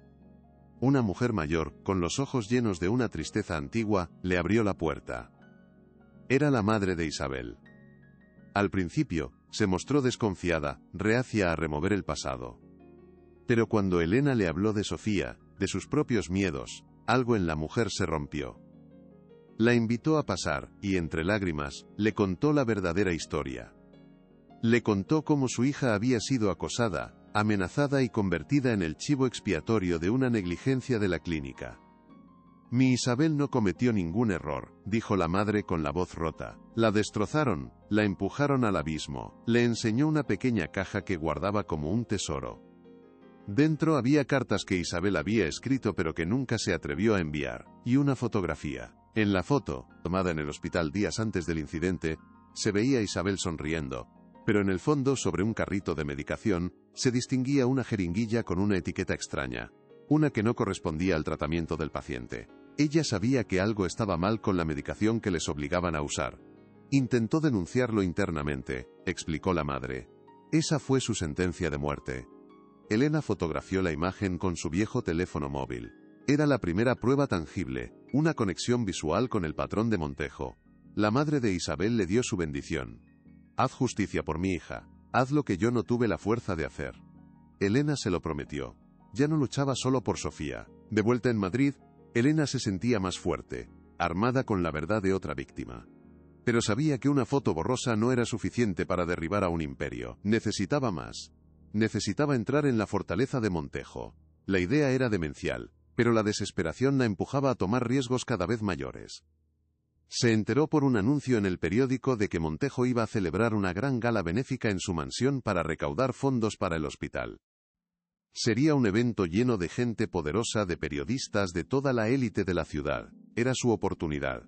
Una mujer mayor, con los ojos llenos de una tristeza antigua, le abrió la puerta. Era la madre de Isabel. Al principio, se mostró desconfiada, reacia a remover el pasado. Pero cuando Elena le habló de Sofía, de sus propios miedos, algo en la mujer se rompió. La invitó a pasar, y entre lágrimas, le contó la verdadera historia. Le contó cómo su hija había sido acosada, amenazada y convertida en el chivo expiatorio de una negligencia de la clínica. Mi Isabel no cometió ningún error, dijo la madre con la voz rota. La destrozaron, la empujaron al abismo, le enseñó una pequeña caja que guardaba como un tesoro. Dentro había cartas que Isabel había escrito pero que nunca se atrevió a enviar, y una fotografía. En la foto, tomada en el hospital días antes del incidente, se veía a Isabel sonriendo, pero en el fondo, sobre un carrito de medicación, se distinguía una jeringuilla con una etiqueta extraña. Una que no correspondía al tratamiento del paciente. Ella sabía que algo estaba mal con la medicación que les obligaban a usar. Intentó denunciarlo internamente, explicó la madre. Esa fue su sentencia de muerte. Elena fotografió la imagen con su viejo teléfono móvil. Era la primera prueba tangible, una conexión visual con el patrón de Montejo. La madre de Isabel le dio su bendición. Haz justicia por mi hija. Haz lo que yo no tuve la fuerza de hacer. Elena se lo prometió. Ya no luchaba solo por Sofía. De vuelta en Madrid, Elena se sentía más fuerte, armada con la verdad de otra víctima. Pero sabía que una foto borrosa no era suficiente para derribar a un imperio. Necesitaba más. Necesitaba entrar en la fortaleza de Montejo. La idea era demencial, pero la desesperación la empujaba a tomar riesgos cada vez mayores. Se enteró por un anuncio en el periódico de que Montejo iba a celebrar una gran gala benéfica en su mansión para recaudar fondos para el hospital. Sería un evento lleno de gente poderosa, de periodistas, de toda la élite de la ciudad. Era su oportunidad.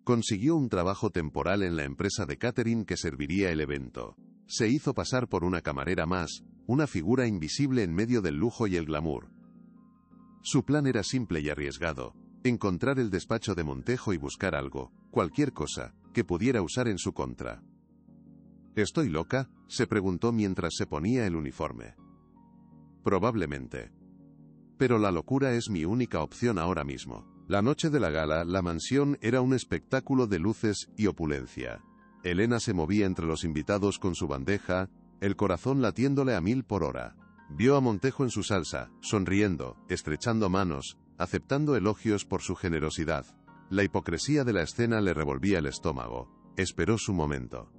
Consiguió un trabajo temporal en la empresa de catering que serviría el evento. Se hizo pasar por una camarera más, una figura invisible en medio del lujo y el glamour. Su plan era simple y arriesgado: encontrar el despacho de Montejo y buscar algo, cualquier cosa, que pudiera usar en su contra. ¿Estoy loca?, se preguntó mientras se ponía el uniforme. Probablemente. Pero la locura es mi única opción ahora mismo. La noche de la gala, la mansión era un espectáculo de luces y opulencia. Elena se movía entre los invitados con su bandeja, el corazón latiéndole a 1000 por hora. Vio a Montejo en su salsa, sonriendo, estrechando manos, aceptando elogios por su generosidad. La hipocresía de la escena le revolvía el estómago. Esperó su momento.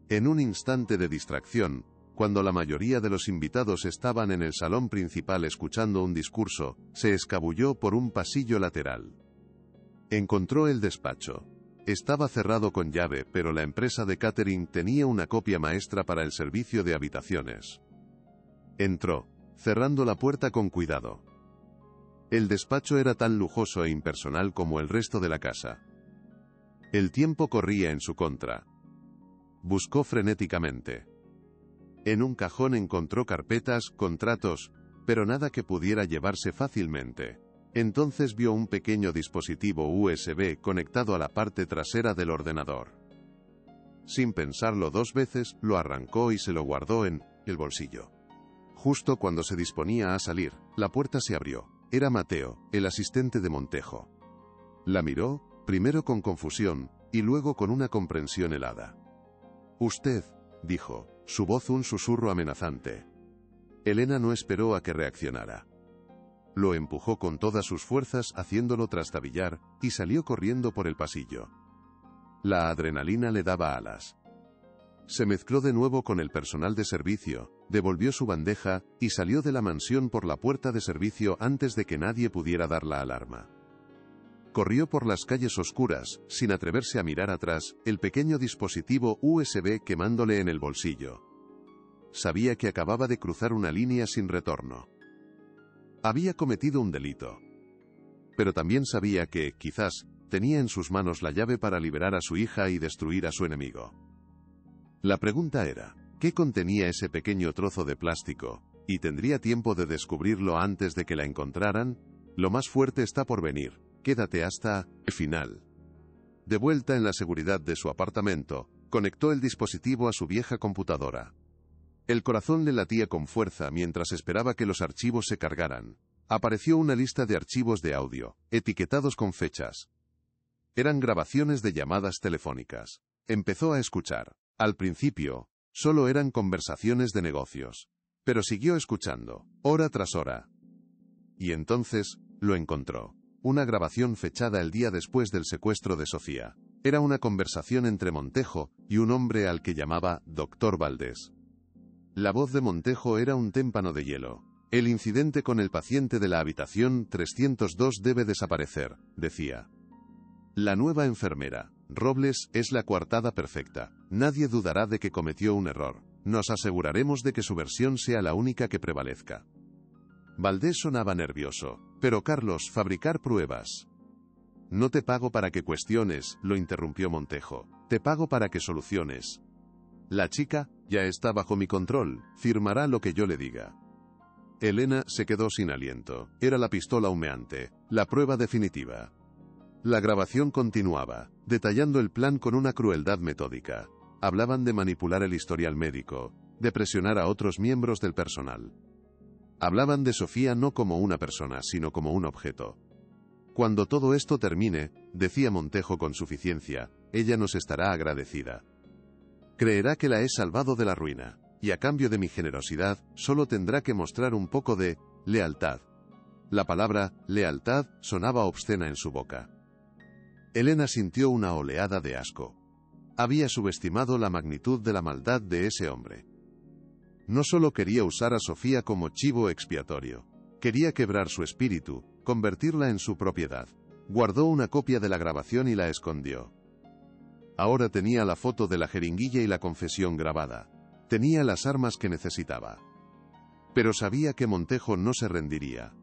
En un instante de distracción, cuando la mayoría de los invitados estaban en el salón principal escuchando un discurso, se escabulló por un pasillo lateral. Encontró el despacho. Estaba cerrado con llave, pero la empresa de catering tenía una copia maestra para el servicio de habitaciones. Entró, cerrando la puerta con cuidado. El despacho era tan lujoso e impersonal como el resto de la casa. El tiempo corría en su contra. Buscó frenéticamente. En un cajón encontró carpetas, contratos, pero nada que pudiera llevarse fácilmente. Entonces vio un pequeño dispositivo USB conectado a la parte trasera del ordenador. Sin pensarlo 2 veces, lo arrancó y se lo guardó en el bolsillo. Justo cuando se disponía a salir, la puerta se abrió. Era Mateo, el asistente de Montejo. La miró, primero con confusión, y luego con una comprensión helada. «Usted», dijo, su voz un susurro amenazante. Elena no esperó a que reaccionara. Lo empujó con todas sus fuerzas haciéndolo trastabillar, y salió corriendo por el pasillo. La adrenalina le daba alas. Se mezcló de nuevo con el personal de servicio, devolvió su bandeja, y salió de la mansión por la puerta de servicio antes de que nadie pudiera dar la alarma. Corrió por las calles oscuras, sin atreverse a mirar atrás, el pequeño dispositivo USB quemándole en el bolsillo. Sabía que acababa de cruzar una línea sin retorno. Había cometido un delito. Pero también sabía que, quizás, tenía en sus manos la llave para liberar a su hija y destruir a su enemigo. La pregunta era, ¿qué contenía ese pequeño trozo de plástico? ¿Y tendría tiempo de descubrirlo antes de que la encontraran? Lo más fuerte está por venir. Quédate hasta el final. De vuelta en la seguridad de su apartamento, conectó el dispositivo a su vieja computadora. El corazón le latía con fuerza mientras esperaba que los archivos se cargaran. Apareció una lista de archivos de audio, etiquetados con fechas. Eran grabaciones de llamadas telefónicas. Empezó a escuchar. Al principio, solo eran conversaciones de negocios. Pero siguió escuchando, hora tras hora. Y entonces, lo encontró. Una grabación fechada el día después del secuestro de Sofía. Era una conversación entre Montejo y un hombre al que llamaba Dr. Valdés. La voz de Montejo era un témpano de hielo. El incidente con el paciente de la habitación 302 debe desaparecer, decía. La nueva enfermera, Robles, es la coartada perfecta. Nadie dudará de que cometió un error. Nos aseguraremos de que su versión sea la única que prevalezca. Valdés sonaba nervioso. Pero Carlos, fabricar pruebas. No te pago para que cuestiones, lo interrumpió Montejo. Te pago para que soluciones. La chica, ya está bajo mi control, firmará lo que yo le diga. Elena se quedó sin aliento. Era la pistola humeante, la prueba definitiva. La grabación continuaba, detallando el plan con una crueldad metódica. Hablaban de manipular el historial médico, de presionar a otros miembros del personal. Hablaban de Sofía no como una persona, sino como un objeto. Cuando todo esto termine, decía Montejo con suficiencia, ella nos estará agradecida. Creerá que la he salvado de la ruina, y a cambio de mi generosidad, solo tendrá que mostrar un poco de lealtad. La palabra lealtad sonaba obscena en su boca. Elena sintió una oleada de asco. Había subestimado la magnitud de la maldad de ese hombre. No solo quería usar a Sofía como chivo expiatorio, quería quebrar su espíritu, convertirla en su propiedad. Guardó una copia de la grabación y la escondió. Ahora tenía la foto de la jeringuilla y la confesión grabada. Tenía las armas que necesitaba. Pero sabía que Montejo no se rendiría.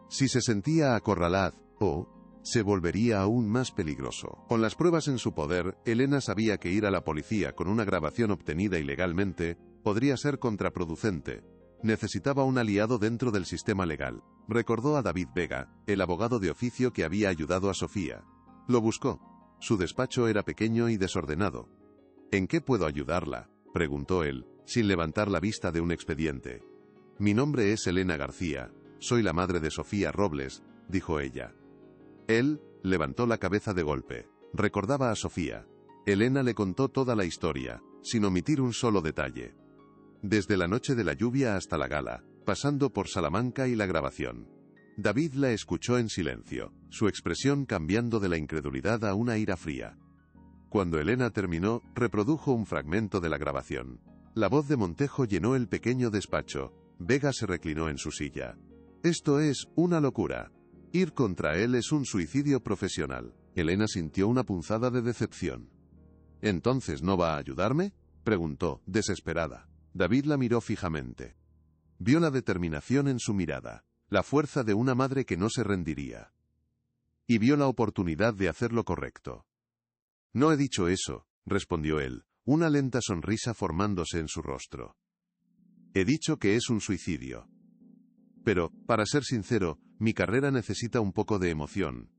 Si se sentía acorralado, se volvería aún más peligroso. Con las pruebas en su poder, Elena sabía que ir a la policía con una grabación obtenida ilegalmente podría ser contraproducente. Necesitaba un aliado dentro del sistema legal. Recordó a David Vega, el abogado de oficio que había ayudado a Sofía. Lo buscó. Su despacho era pequeño y desordenado. ¿En qué puedo ayudarla?, preguntó él, sin levantar la vista de un expediente. Mi nombre es Elena García, soy la madre de Sofía Robles, dijo ella. Él levantó la cabeza de golpe. Recordaba a Sofía. Elena le contó toda la historia, sin omitir un solo detalle. Desde la noche de la lluvia hasta la gala, pasando por Salamanca y la grabación. David la escuchó en silencio, su expresión cambiando de la incredulidad a una ira fría. Cuando Elena terminó, reprodujo un fragmento de la grabación. La voz de Montejo llenó el pequeño despacho. Vega se reclinó en su silla. Esto es una locura. Ir contra él es un suicidio profesional. Elena sintió una punzada de decepción. ¿Entonces no va a ayudarme?, preguntó, desesperada. David la miró fijamente. Vio la determinación en su mirada, la fuerza de una madre que no se rendiría. Y vio la oportunidad de hacer lo correcto. No he dicho eso, respondió él, una lenta sonrisa formándose en su rostro. He dicho que es un suicidio. Pero, para ser sincero, mi carrera necesita un poco de emoción.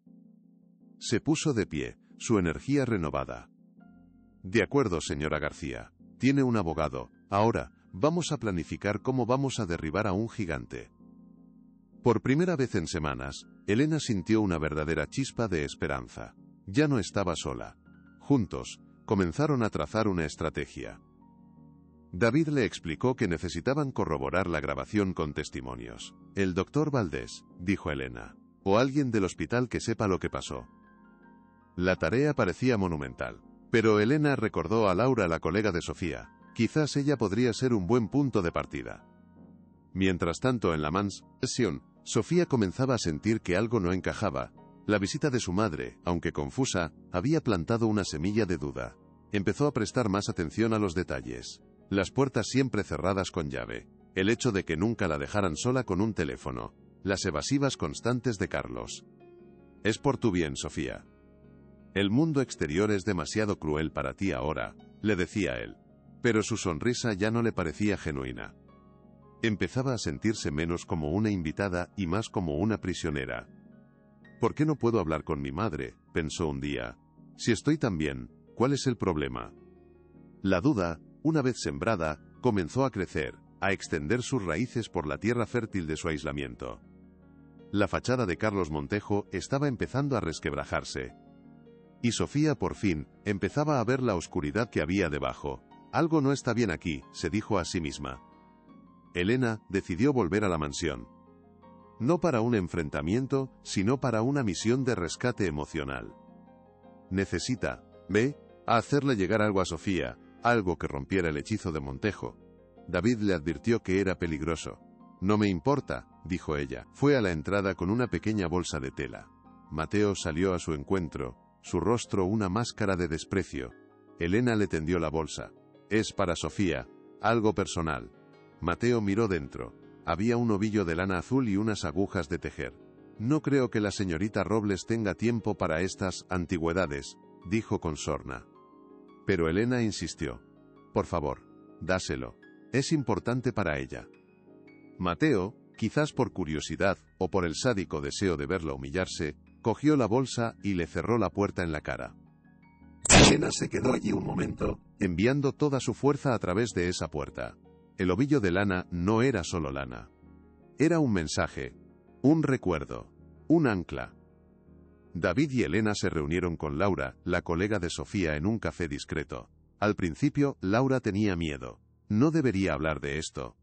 Se puso de pie, su energía renovada. De acuerdo, señora García. Tiene un abogado. Ahora, vamos a planificar cómo vamos a derribar a un gigante. Por primera vez en semanas, Elena sintió una verdadera chispa de esperanza. Ya no estaba sola. Juntos, comenzaron a trazar una estrategia. David le explicó que necesitaban corroborar la grabación con testimonios. El doctor Valdés, dijo Elena, o alguien del hospital que sepa lo que pasó. La tarea parecía monumental, pero Elena recordó a Laura, la colega de Sofía. Quizás ella podría ser un buen punto de partida. Mientras tanto, en la mansión, Sofía comenzaba a sentir que algo no encajaba. La visita de su madre, aunque confusa, había plantado una semilla de duda. Empezó a prestar más atención a los detalles. Las puertas siempre cerradas con llave, el hecho de que nunca la dejaran sola con un teléfono, las evasivas constantes de Carlos. Es por tu bien, Sofía. El mundo exterior es demasiado cruel para ti ahora, le decía él. Pero su sonrisa ya no le parecía genuina. Empezaba a sentirse menos como una invitada y más como una prisionera. ¿Por qué no puedo hablar con mi madre?, pensó un día. Si estoy tan bien, ¿cuál es el problema? La duda, una vez sembrada, comenzó a crecer, a extender sus raíces por la tierra fértil de su aislamiento. La fachada de Carlos Montejo estaba empezando a resquebrajarse. Y Sofía, por fin, empezaba a ver la oscuridad que había debajo. Algo no está bien aquí, se dijo a sí misma. Elena decidió volver a la mansión. No para un enfrentamiento, sino para una misión de rescate emocional. Necesita, a hacerle llegar algo a Sofía, algo que rompiera el hechizo de Montejo. David le advirtió que era peligroso. No me importa, dijo ella. Fue a la entrada con una pequeña bolsa de tela. Mateo salió a su encuentro, su rostro una máscara de desprecio. Elena le tendió la bolsa. Es para Sofía, algo personal. Mateo miró dentro. Había un ovillo de lana azul y unas agujas de tejer. No creo que la señorita Robles tenga tiempo para estas antigüedades, dijo con sorna. Pero Elena insistió. Por favor, dáselo. Es importante para ella. Mateo, quizás por curiosidad, o por el sádico deseo de verla humillarse, cogió la bolsa y le cerró la puerta en la cara. Elena se quedó allí un momento, enviando toda su fuerza a través de esa puerta. El ovillo de lana no era solo lana. Era un mensaje, un recuerdo, un ancla. David y Elena se reunieron con Laura, la colega de Sofía, en un café discreto. Al principio, Laura tenía miedo. No debería hablar de esto.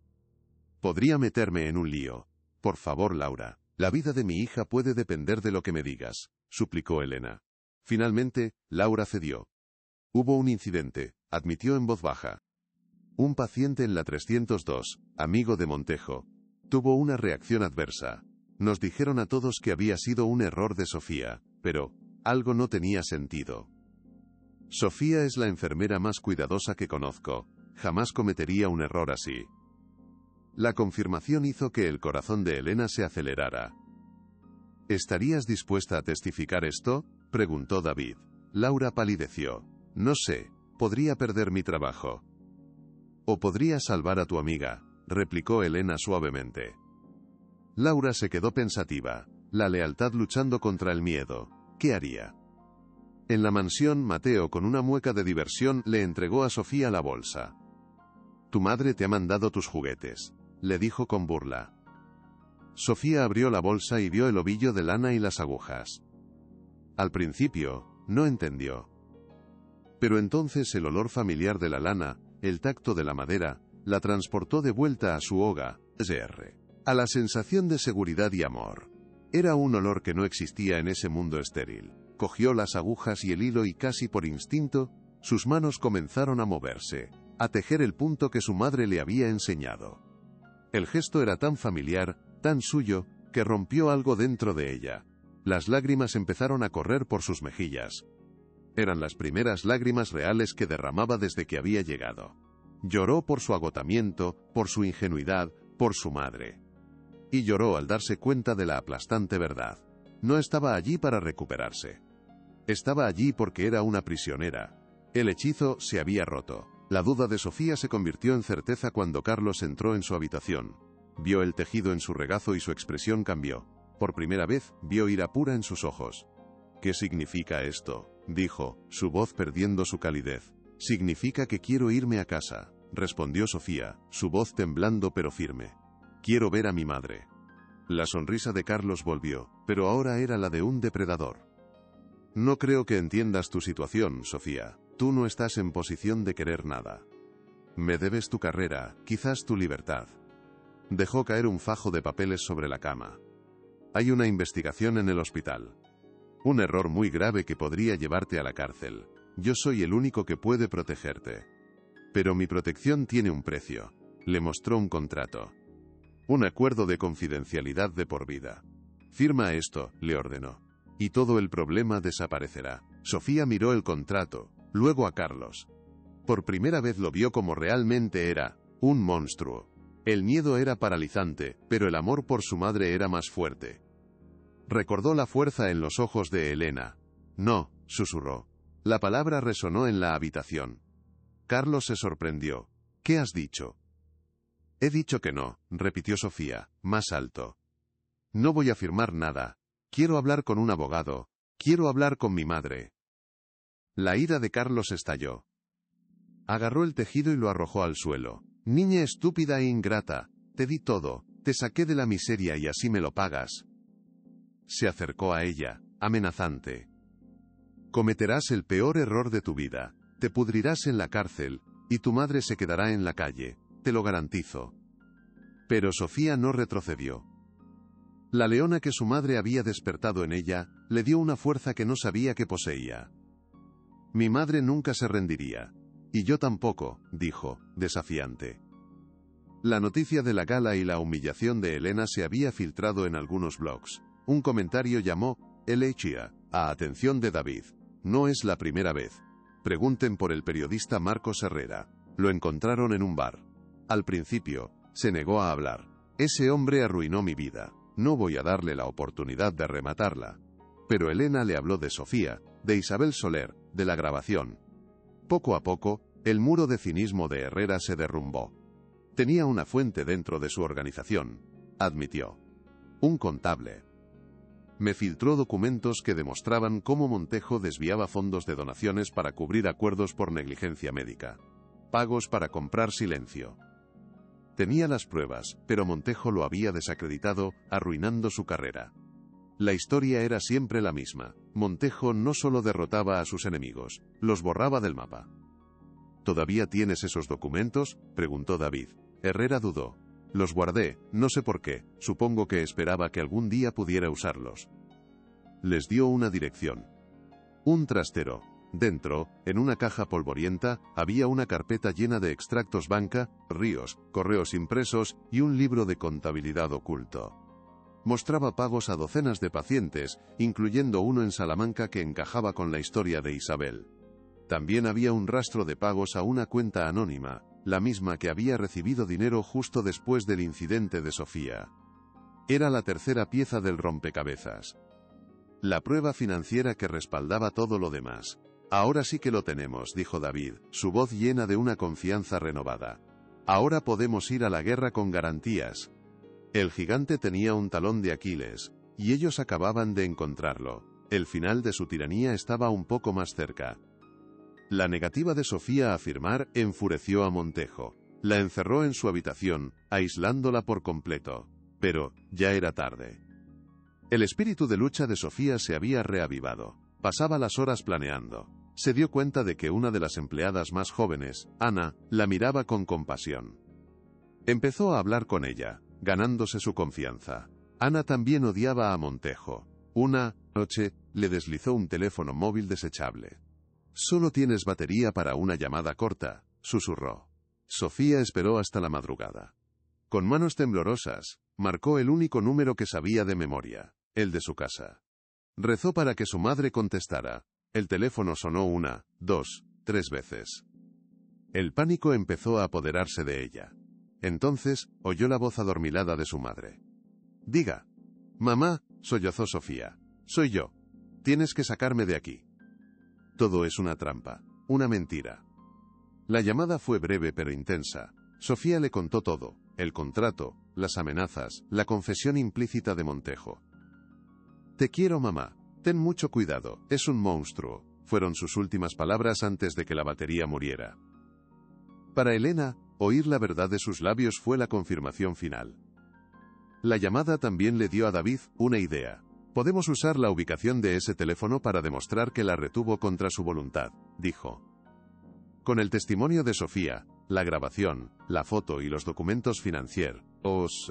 Podría meterme en un lío. Por favor, Laura. La vida de mi hija puede depender de lo que me digas, suplicó Elena. Finalmente, Laura cedió. Hubo un incidente, admitió en voz baja. Un paciente en la 302, amigo de Montejo, tuvo una reacción adversa. Nos dijeron a todos que había sido un error de Sofía, pero algo no tenía sentido. Sofía es la enfermera más cuidadosa que conozco. Jamás cometería un error así. La confirmación hizo que el corazón de Elena se acelerara. ¿Estarías dispuesta a testificar esto?, preguntó David. Laura palideció. No sé, podría perder mi trabajo. O podría salvar a tu amiga, replicó Elena suavemente. Laura se quedó pensativa. La lealtad luchando contra el miedo. ¿Qué haría? En la mansión, Mateo, con una mueca de diversión, le entregó a Sofía la bolsa. Tu madre te ha mandado tus juguetes, le dijo con burla. Sofía abrió la bolsa y vio el ovillo de lana y las agujas. Al principio, no entendió. Pero entonces el olor familiar de la lana, el tacto de la madera, la transportó de vuelta a su hogar, a la sensación de seguridad y amor. Era un olor que no existía en ese mundo estéril. Cogió las agujas y el hilo y casi por instinto, sus manos comenzaron a moverse, a tejer el punto que su madre le había enseñado. El gesto era tan familiar, tan suyo, que rompió algo dentro de ella. Las lágrimas empezaron a correr por sus mejillas. Eran las primeras lágrimas reales que derramaba desde que había llegado. Lloró por su agotamiento, por su ingenuidad, por su madre. Y lloró al darse cuenta de la aplastante verdad. No estaba allí para recuperarse. Estaba allí porque era una prisionera. El hechizo se había roto. La duda de Sofía se convirtió en certeza cuando Carlos entró en su habitación. Vio el tejido en su regazo y su expresión cambió. Por primera vez, vio ira pura en sus ojos. ¿Qué significa esto?, dijo, su voz perdiendo su calidez. Significa que quiero irme a casa, respondió Sofía, su voz temblando pero firme. Quiero ver a mi madre. La sonrisa de Carlos volvió, pero ahora era la de un depredador. No creo que entiendas tu situación, Sofía. Tú no estás en posición de querer nada. Me debes tu carrera, quizás tu libertad. Dejó caer un fajo de papeles sobre la cama. Hay una investigación en el hospital. Un error muy grave que podría llevarte a la cárcel. Yo soy el único que puede protegerte. Pero mi protección tiene un precio. Le mostró un contrato. Un acuerdo de confidencialidad de por vida. Firma esto, le ordenó. Y todo el problema desaparecerá. Sofía miró el contrato, luego a Carlos. Por primera vez lo vio como realmente era, un monstruo. El miedo era paralizante, pero el amor por su madre era más fuerte. Recordó la fuerza en los ojos de Elena. No, susurró. La palabra resonó en la habitación. Carlos se sorprendió. ¿Qué has dicho? He dicho que no, repitió Sofía, más alto. No voy a firmar nada. Quiero hablar con un abogado. Quiero hablar con mi madre. La ira de Carlos estalló. Agarró el tejido y lo arrojó al suelo. Niña estúpida e ingrata, te di todo, te saqué de la miseria y así me lo pagas. Se acercó a ella, amenazante. Cometerás el peor error de tu vida, te pudrirás en la cárcel, y tu madre se quedará en la calle, te lo garantizo. Pero Sofía no retrocedió. La leona que su madre había despertado en ella, le dio una fuerza que no sabía que poseía. Mi madre nunca se rendiría. Y yo tampoco, dijo, desafiante. La noticia de la gala y la humillación de Elena se había filtrado en algunos blogs. Un comentario llamó, el Echia, a atención de David. No es la primera vez. Pregunten por el periodista Marcos Herrera. Lo encontraron en un bar. Al principio, se negó a hablar. Ese hombre arruinó mi vida. No voy a darle la oportunidad de rematarla. Pero Elena le habló de Sofía, de Isabel Soler, de la grabación. Poco a poco, el muro de cinismo de Herrera se derrumbó. Tenía una fuente dentro de su organización, admitió. Un contable. Me filtró documentos que demostraban cómo Montejo desviaba fondos de donaciones para cubrir acuerdos por negligencia médica. Pagos para comprar silencio. Tenía las pruebas, pero Montejo lo había desacreditado, arruinando su carrera. La historia era siempre la misma. Montejo no solo derrotaba a sus enemigos, los borraba del mapa. ¿Todavía tienes esos documentos?, preguntó David. Herrera dudó. Los guardé, no sé por qué, supongo que esperaba que algún día pudiera usarlos. Les dio una dirección. Un trastero. Dentro, en una caja polvorienta, había una carpeta llena de extractos banca, ríos, correos impresos y un libro de contabilidad oculto. Mostraba pagos a docenas de pacientes, incluyendo uno en Salamanca que encajaba con la historia de Isabel. También había un rastro de pagos a una cuenta anónima, la misma que había recibido dinero justo después del incidente de Sofía. Era la tercera pieza del rompecabezas. La prueba financiera que respaldaba todo lo demás. Ahora sí que lo tenemos, dijo David, su voz llena de una confianza renovada. Ahora podemos ir a la guerra con garantías. El gigante tenía un talón de Aquiles, y ellos acababan de encontrarlo. El final de su tiranía estaba un poco más cerca. La negativa de Sofía a firmar enfureció a Montejo. La encerró en su habitación, aislándola por completo. Pero, ya era tarde. El espíritu de lucha de Sofía se había reavivado. Pasaba las horas planeando. Se dio cuenta de que una de las empleadas más jóvenes, Ana, la miraba con compasión. Empezó a hablar con ella, ganándose su confianza. Ana también odiaba a Montejo. Una noche, le deslizó un teléfono móvil desechable. «Solo tienes batería para una llamada corta», susurró. Sofía esperó hasta la madrugada. Con manos temblorosas, marcó el único número que sabía de memoria, el de su casa. Rezó para que su madre contestara. El teléfono sonó 1, 2, 3 veces. El pánico empezó a apoderarse de ella. Entonces, oyó la voz adormilada de su madre. «Diga». «Mamá», sollozó Sofía. «Soy yo. Tienes que sacarme de aquí». Todo es una trampa, una mentira. La llamada fue breve pero intensa. Sofía le contó todo, el contrato, las amenazas, la confesión implícita de Montejo. «Te quiero, mamá. Ten mucho cuidado, es un monstruo», fueron sus últimas palabras antes de que la batería muriera. Para Elena, oír la verdad de sus labios fue la confirmación final. La llamada también le dio a David una idea. «Podemos usar la ubicación de ese teléfono para demostrar que la retuvo contra su voluntad», dijo. Con el testimonio de Sofía, la grabación, la foto y los documentos financieros,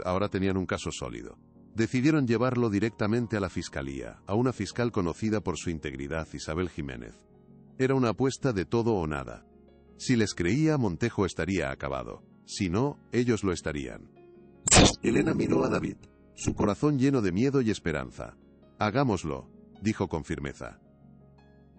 ahora tenían un caso sólido. Decidieron llevarlo directamente a la fiscalía, a una fiscal conocida por su integridad, Isabel Jiménez. Era una apuesta de todo o nada. Si les creía, Montejo estaría acabado. Si no, ellos lo estarían. Elena miró a David, su corazón lleno de miedo y esperanza. «Hagámoslo», dijo con firmeza.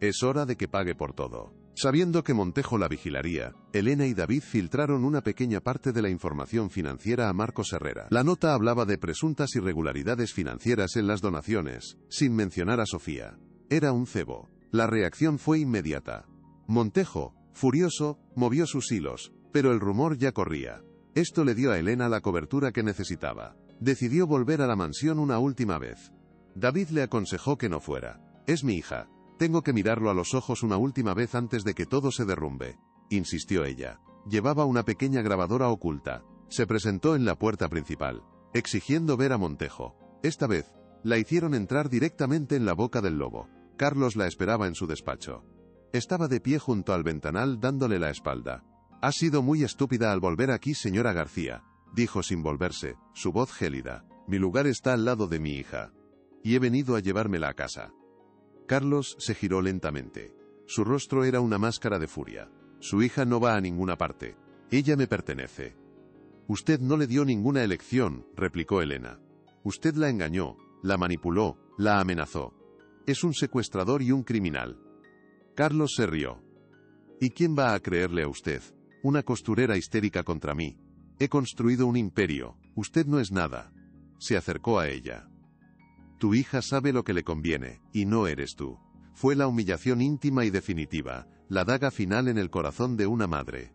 «Es hora de que pague por todo». Sabiendo que Montejo la vigilaría, Elena y David filtraron una pequeña parte de la información financiera a Marcos Herrera. La nota hablaba de presuntas irregularidades financieras en las donaciones, sin mencionar a Sofía. Era un cebo. La reacción fue inmediata. Montejo, furioso, movió sus hilos, pero el rumor ya corría. Esto le dio a Elena la cobertura que necesitaba. Decidió volver a la mansión una última vez. David le aconsejó que no fuera. «Es mi hija. Tengo que mirarlo a los ojos una última vez antes de que todo se derrumbe», insistió ella. Llevaba una pequeña grabadora oculta. Se presentó en la puerta principal, exigiendo ver a Montejo. Esta vez, la hicieron entrar directamente en la boca del lobo. Carlos la esperaba en su despacho. Estaba de pie junto al ventanal dándole la espalda. «Ha sido muy estúpida al volver aquí, señora García», dijo sin volverse, su voz gélida. «Mi lugar está al lado de mi hija. Y he venido a llevármela a casa». Carlos se giró lentamente. Su rostro era una máscara de furia. «Su hija no va a ninguna parte. Ella me pertenece». «Usted no le dio ninguna elección», replicó Elena. «Usted la engañó, la manipuló, la amenazó. Es un secuestrador y un criminal». Carlos se rió. «¿Y quién va a creerle a usted? Una costurera histérica contra mí. He construido un imperio. Usted no es nada». Se acercó a ella. «Tu hija sabe lo que le conviene, y no eres tú». Fue la humillación íntima y definitiva, la daga final en el corazón de una madre.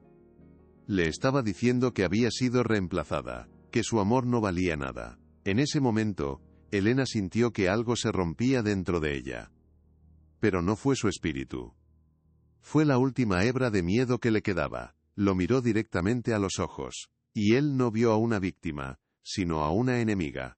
Le estaba diciendo que había sido reemplazada, que su amor no valía nada. En ese momento, Elena sintió que algo se rompía dentro de ella. Pero no fue su espíritu. Fue la última hebra de miedo que le quedaba. Lo miró directamente a los ojos, y él no vio a una víctima, sino a una enemiga.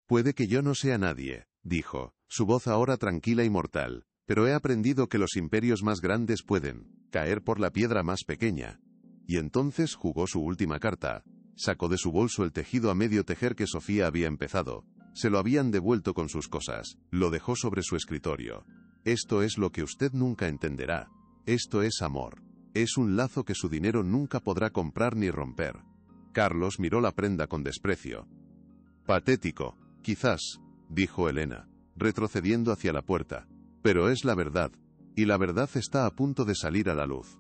«Puede que yo no sea nadie», dijo, su voz ahora tranquila y mortal, Pero he aprendido que los imperios más grandes pueden caer por la piedra más pequeña. Y entonces jugó su última carta. Sacó de su bolso el tejido a medio tejer que Sofía había empezado. Se lo habían devuelto con sus cosas. Lo dejó sobre su escritorio. Esto es lo que usted nunca entenderá. Esto es amor. Es un lazo que su dinero nunca podrá comprar ni romper. Carlos miró la prenda con desprecio. Patético, quizás, dijo Elena, retrocediendo hacia la puerta. Pero es la verdad. Y la verdad está a punto de salir a la luz.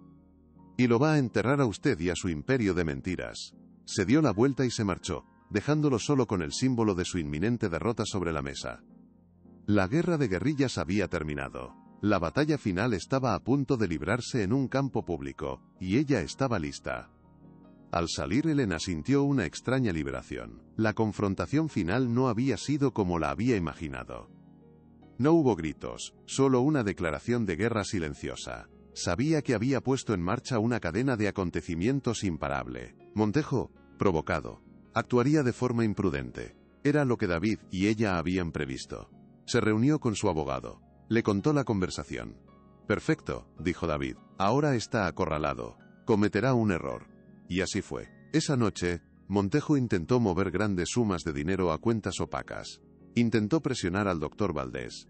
Y lo va a enterrar a usted y a su imperio de mentiras. Se dio la vuelta y se marchó, dejándolo solo con el símbolo de su inminente derrota sobre la mesa. La guerra de guerrillas había terminado. La batalla final estaba a punto de librarse en un campo público, y ella estaba lista. Al salir, Elena sintió una extraña liberación. La confrontación final no había sido como la había imaginado. No hubo gritos, solo una declaración de guerra silenciosa. Sabía que había puesto en marcha una cadena de acontecimientos imparable. Montejo, provocado, actuaría de forma imprudente. Era lo que David y ella habían previsto. Se reunió con su abogado. Le contó la conversación. Perfecto, dijo David. Ahora está acorralado. Cometerá un error. Y así fue. Esa noche, Montejo intentó mover grandes sumas de dinero a cuentas opacas. Intentó presionar al doctor Valdés.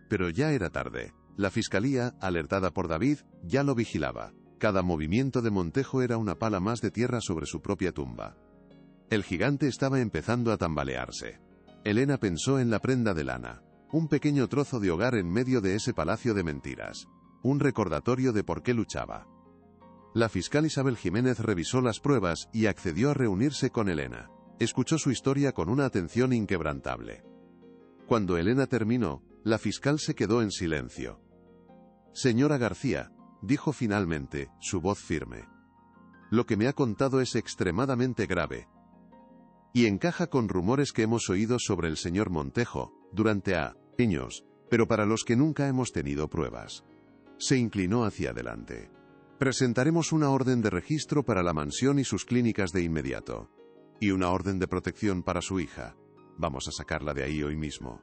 Pero ya era tarde. La fiscalía, alertada por David, ya lo vigilaba. Cada movimiento de Montejo era una pala más de tierra sobre su propia tumba. El gigante estaba empezando a tambalearse. Elena pensó en la prenda de lana. Un pequeño trozo de hogar en medio de ese palacio de mentiras. Un recordatorio de por qué luchaba. La fiscal Isabel Jiménez revisó las pruebas y accedió a reunirse con Elena. Escuchó su historia con una atención inquebrantable. Cuando Elena terminó, la fiscal se quedó en silencio. Señora García, dijo finalmente, su voz firme. Lo que me ha contado es extremadamente grave. Y encaja con rumores que hemos oído sobre el señor Montejo, durante años, pero para los que nunca hemos tenido pruebas. Se inclinó hacia adelante. Presentaremos una orden de registro para la mansión y sus clínicas de inmediato. Y una orden de protección para su hija. Vamos a sacarla de ahí hoy mismo.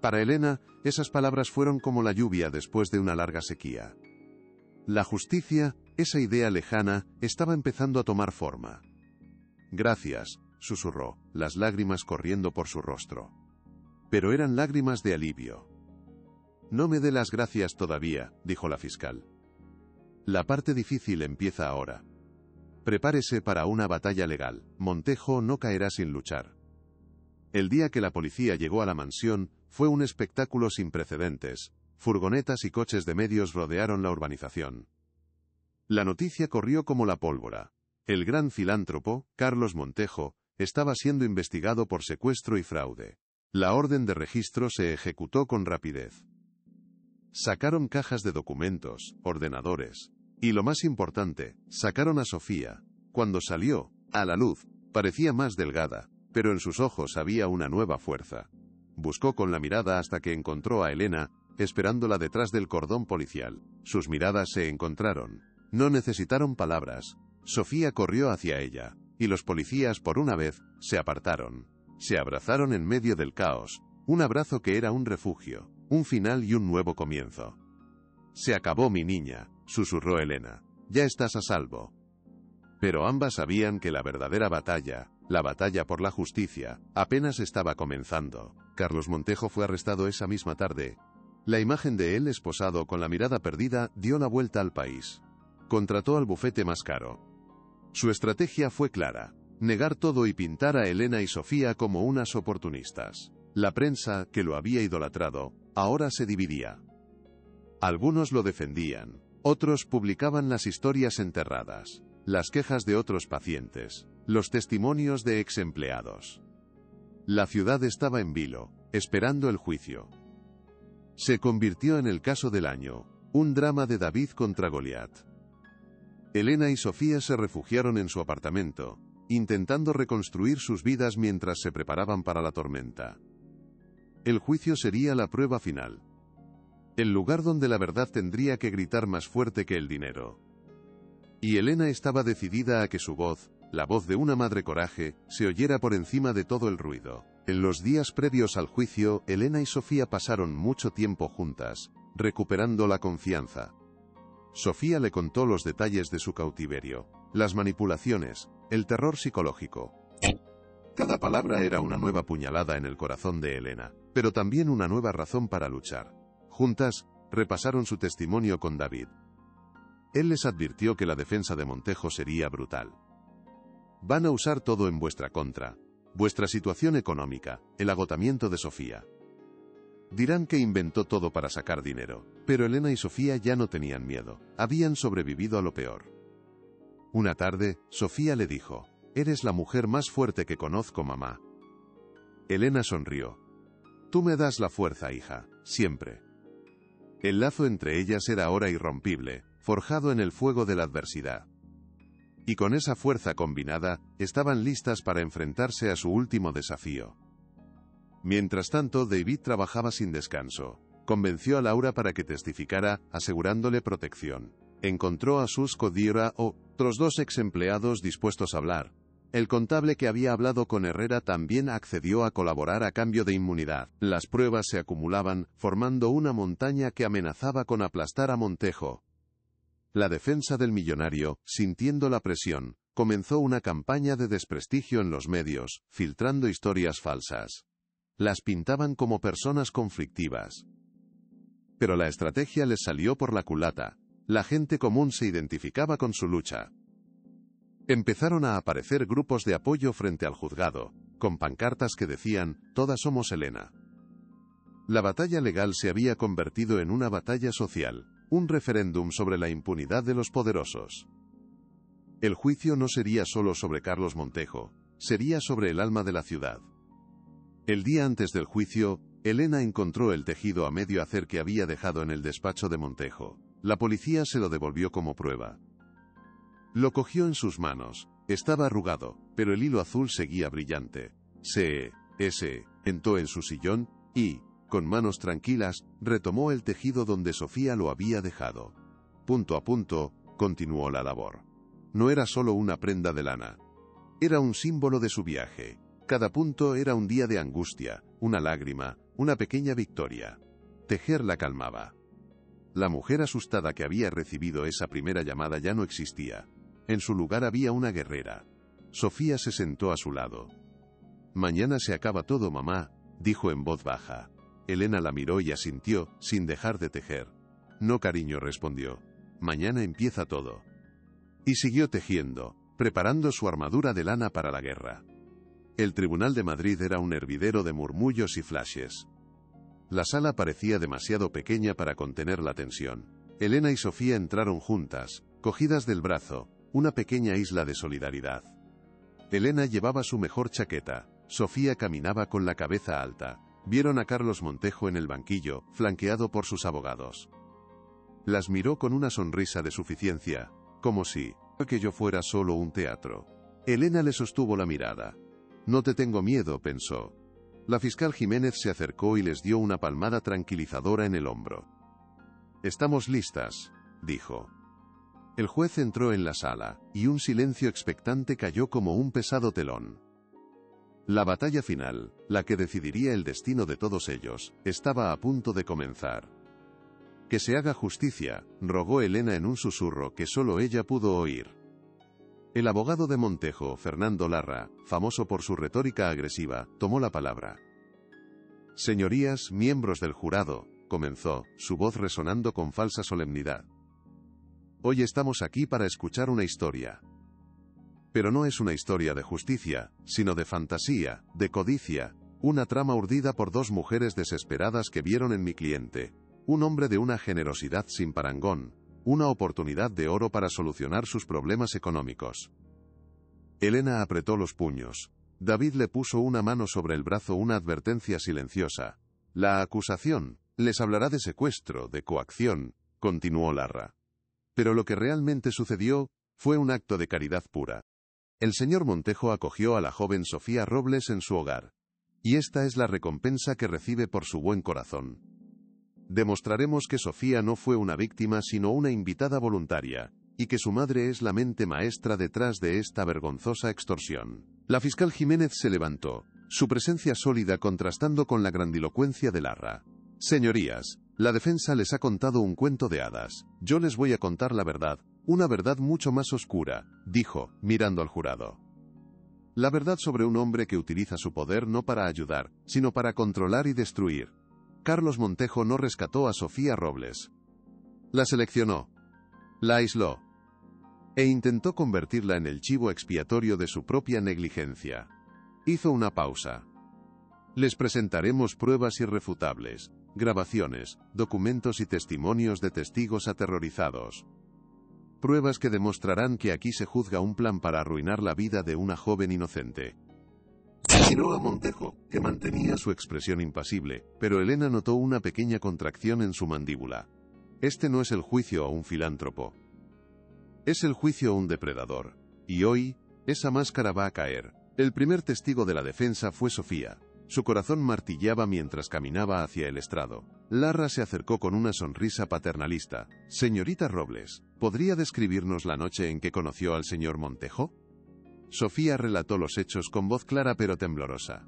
Para Elena, esas palabras fueron como la lluvia después de una larga sequía. La justicia, esa idea lejana, estaba empezando a tomar forma. Gracias, susurró, las lágrimas corriendo por su rostro. Pero eran lágrimas de alivio. No me dé las gracias todavía, dijo la fiscal. La parte difícil empieza ahora. Prepárese para una batalla legal. Montejo no caerá sin luchar. El día que la policía llegó a la mansión, fue un espectáculo sin precedentes. Furgonetas y coches de medios rodearon la urbanización. La noticia corrió como la pólvora. El gran filántropo, Carlos Montejo, estaba siendo investigado por secuestro y fraude. La orden de registro se ejecutó con rapidez. Sacaron cajas de documentos, ordenadores. Y lo más importante, sacaron a Sofía. Cuando salió, a la luz, parecía más delgada, pero en sus ojos había una nueva fuerza. Buscó con la mirada hasta que encontró a Elena, esperándola detrás del cordón policial. Sus miradas se encontraron. No necesitaron palabras. Sofía corrió hacia ella, y los policías por una vez, se apartaron. Se abrazaron en medio del caos. Un abrazo que era un refugio, un final y un nuevo comienzo. Se acabó, mi niña, susurró Elena. Ya estás a salvo. Pero ambas sabían que la verdadera batalla, la batalla por la justicia, apenas estaba comenzando. Carlos Montejo fue arrestado esa misma tarde. La imagen de él esposado con la mirada perdida dio la vuelta al país. Contrató al bufete más caro. Su estrategia fue clara: negar todo y pintar a Elena y Sofía como unas oportunistas. La prensa, que lo había idolatrado, ahora se dividía. Algunos lo defendían, otros publicaban las historias enterradas, las quejas de otros pacientes, los testimonios de ex empleados. La ciudad estaba en vilo, esperando el juicio. Se convirtió en el caso del año, un drama de David contra Goliat. Elena y Sofía se refugiaron en su apartamento, intentando reconstruir sus vidas mientras se preparaban para la tormenta. El juicio sería la prueba final. El lugar donde la verdad tendría que gritar más fuerte que el dinero. Y Elena estaba decidida a que su voz, la voz de una madre coraje, se oyera por encima de todo el ruido. En los días previos al juicio, Elena y Sofía pasaron mucho tiempo juntas, recuperando la confianza. Sofía le contó los detalles de su cautiverio, las manipulaciones, el terror psicológico. Cada palabra era una nueva puñalada en el corazón de Elena, pero también una nueva razón para luchar. Juntas, repasaron su testimonio con David. Él les advirtió que la defensa de Montejo sería brutal. Van a usar todo en vuestra contra. Vuestra situación económica, el agotamiento de Sofía. Dirán que inventó todo para sacar dinero, pero Elena y Sofía ya no tenían miedo, habían sobrevivido a lo peor. Una tarde, Sofía le dijo: «Eres la mujer más fuerte que conozco, mamá». Elena sonrió. «Tú me das la fuerza, hija, siempre». El lazo entre ellas era ahora irrompible, forjado en el fuego de la adversidad. Y con esa fuerza combinada, estaban listas para enfrentarse a su último desafío. Mientras tanto, David trabajaba sin descanso. Convenció a Laura para que testificara, asegurándole protección. Encontró a Susco Diera, otros 2 ex empleados dispuestos a hablar. El contable que había hablado con Herrera también accedió a colaborar a cambio de inmunidad. Las pruebas se acumulaban, formando una montaña que amenazaba con aplastar a Montejo. La defensa del millonario, sintiendo la presión, comenzó una campaña de desprestigio en los medios, filtrando historias falsas. Las pintaban como personas conflictivas. Pero la estrategia les salió por la culata. La gente común se identificaba con su lucha. Empezaron a aparecer grupos de apoyo frente al juzgado, con pancartas que decían: «Todas somos Elena». La batalla legal se había convertido en una batalla social, un referéndum sobre la impunidad de los poderosos. El juicio no sería solo sobre Carlos Montejo, sería sobre el alma de la ciudad. El día antes del juicio, Elena encontró el tejido a medio hacer que había dejado en el despacho de Montejo. La policía se lo devolvió como prueba. Lo cogió en sus manos. Estaba arrugado, pero el hilo azul seguía brillante. Se sentó en su sillón y, con manos tranquilas, retomó el tejido donde Sofía lo había dejado. Punto a punto, continuó la labor. No era solo una prenda de lana. Era un símbolo de su viaje. Cada punto era un día de angustia, una lágrima, una pequeña victoria. Tejer la calmaba. La mujer asustada que había recibido esa primera llamada ya no existía. En su lugar había una guerrera. Sofía se sentó a su lado. «Mañana se acaba todo, mamá», dijo en voz baja. Elena la miró y asintió, sin dejar de tejer. «No, cariño», respondió. «Mañana empieza todo». Y siguió tejiendo, preparando su armadura de lana para la guerra. El Tribunal de Madrid era un hervidero de murmullos y flashes. La sala parecía demasiado pequeña para contener la tensión. Elena y Sofía entraron juntas, cogidas del brazo, una pequeña isla de solidaridad. Elena llevaba su mejor chaqueta, Sofía caminaba con la cabeza alta. Vieron a Carlos Montejo en el banquillo, flanqueado por sus abogados. Las miró con una sonrisa de suficiencia, como si aquello fuera solo un teatro. Elena le sostuvo la mirada. «No te tengo miedo», pensó. La fiscal Jiménez se acercó y les dio una palmada tranquilizadora en el hombro. «Estamos listas», dijo. El juez entró en la sala, y un silencio expectante cayó como un pesado telón. La batalla final, la que decidiría el destino de todos ellos, estaba a punto de comenzar. «Que se haga justicia», rogó Elena en un susurro que solo ella pudo oír. El abogado de Montejo, Fernando Larra, famoso por su retórica agresiva, tomó la palabra. «Señorías, miembros del jurado», comenzó, su voz resonando con falsa solemnidad. «Hoy estamos aquí para escuchar una historia. Pero no es una historia de justicia, sino de fantasía, de codicia, una trama urdida por 2 mujeres desesperadas que vieron en mi cliente, un hombre de una generosidad sin parangón, una oportunidad de oro para solucionar sus problemas económicos». Elena apretó los puños. David le puso una mano sobre el brazo, una advertencia silenciosa. «La acusación les hablará de secuestro, de coacción», continuó Larra. «Pero lo que realmente sucedió fue un acto de caridad pura. El señor Montejo acogió a la joven Sofía Robles en su hogar. Y esta es la recompensa que recibe por su buen corazón. Demostraremos que Sofía no fue una víctima sino una invitada voluntaria, y que su madre es la mente maestra detrás de esta vergonzosa extorsión». La fiscal Jiménez se levantó, su presencia sólida contrastando con la grandilocuencia de Larra. «Señorías, La defensa les ha contado un cuento de hadas. Yo les voy a contar la verdad, una verdad mucho más oscura, dijo, mirando al jurado. La verdad sobre un hombre que utiliza su poder no para ayudar, sino para controlar y destruir. Carlos Montejo no rescató a Sofía Robles. La seleccionó. La aisló. E intentó convertirla en el chivo expiatorio de su propia negligencia. Hizo una pausa. Les presentaremos pruebas irrefutables, grabaciones, documentos y testimonios de testigos aterrorizados. Pruebas que demostrarán que aquí se juzga un plan para arruinar la vida de una joven inocente. Miró a Montejo, que mantenía su expresión impasible, pero Elena notó una pequeña contracción en su mandíbula. Este no es el juicio a un filántropo. Es el juicio a un depredador. Y hoy, esa máscara va a caer. El primer testigo de la defensa fue Sofía. Su corazón martilleaba mientras caminaba hacia el estrado. Larra se acercó con una sonrisa paternalista. Señorita Robles, ¿podría describirnos la noche en que conoció al señor Montejo? Sofía relató los hechos con voz clara pero temblorosa.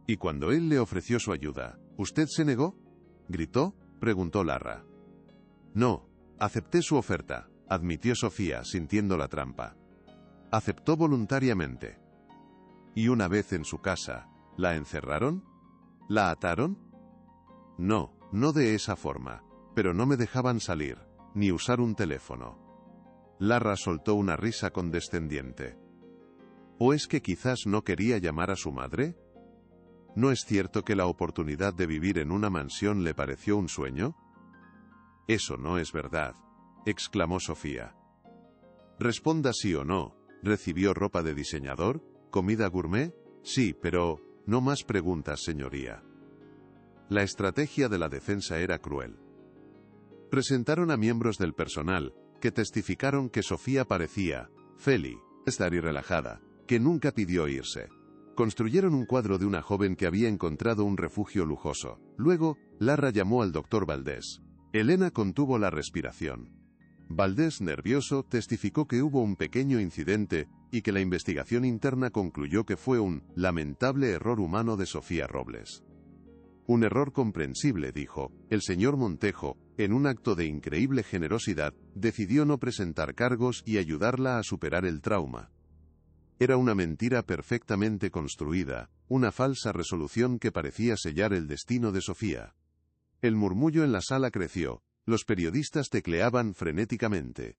¿Y cuando él le ofreció su ayuda, usted se negó? ¿Gritó? Preguntó Larra. No, acepté su oferta, admitió Sofía, sintiendo la trampa. Aceptó voluntariamente. Y una vez en su casa, ¿la encerraron? ¿La ataron? No, no de esa forma, pero no me dejaban salir, ni usar un teléfono. Larra soltó una risa condescendiente. ¿O es que quizás no quería llamar a su madre? ¿No es cierto que la oportunidad de vivir en una mansión le pareció un sueño? Eso no es verdad, exclamó Sofía. Responda sí o no. ¿Recibió ropa de diseñador? ¿Comida gourmet? Sí, pero no más preguntas, señoría. La estrategia de la defensa era cruel. Presentaron a miembros del personal, que testificaron que Sofía parecía feliz, estar y relajada, que nunca pidió irse. Construyeron un cuadro de una joven que había encontrado un refugio lujoso. Luego, Larra llamó al doctor Valdés. Elena contuvo la respiración. Valdés, nervioso, testificó que hubo un pequeño incidente y que la investigación interna concluyó que fue un lamentable error humano de Sofía Robles. Un error comprensible, dijo. El señor Montejo, en un acto de increíble generosidad, decidió no presentar cargos y ayudarla a superar el trauma. Era una mentira perfectamente construida, una falsa resolución que parecía sellar el destino de Sofía. El murmullo en la sala creció. Los periodistas tecleaban frenéticamente.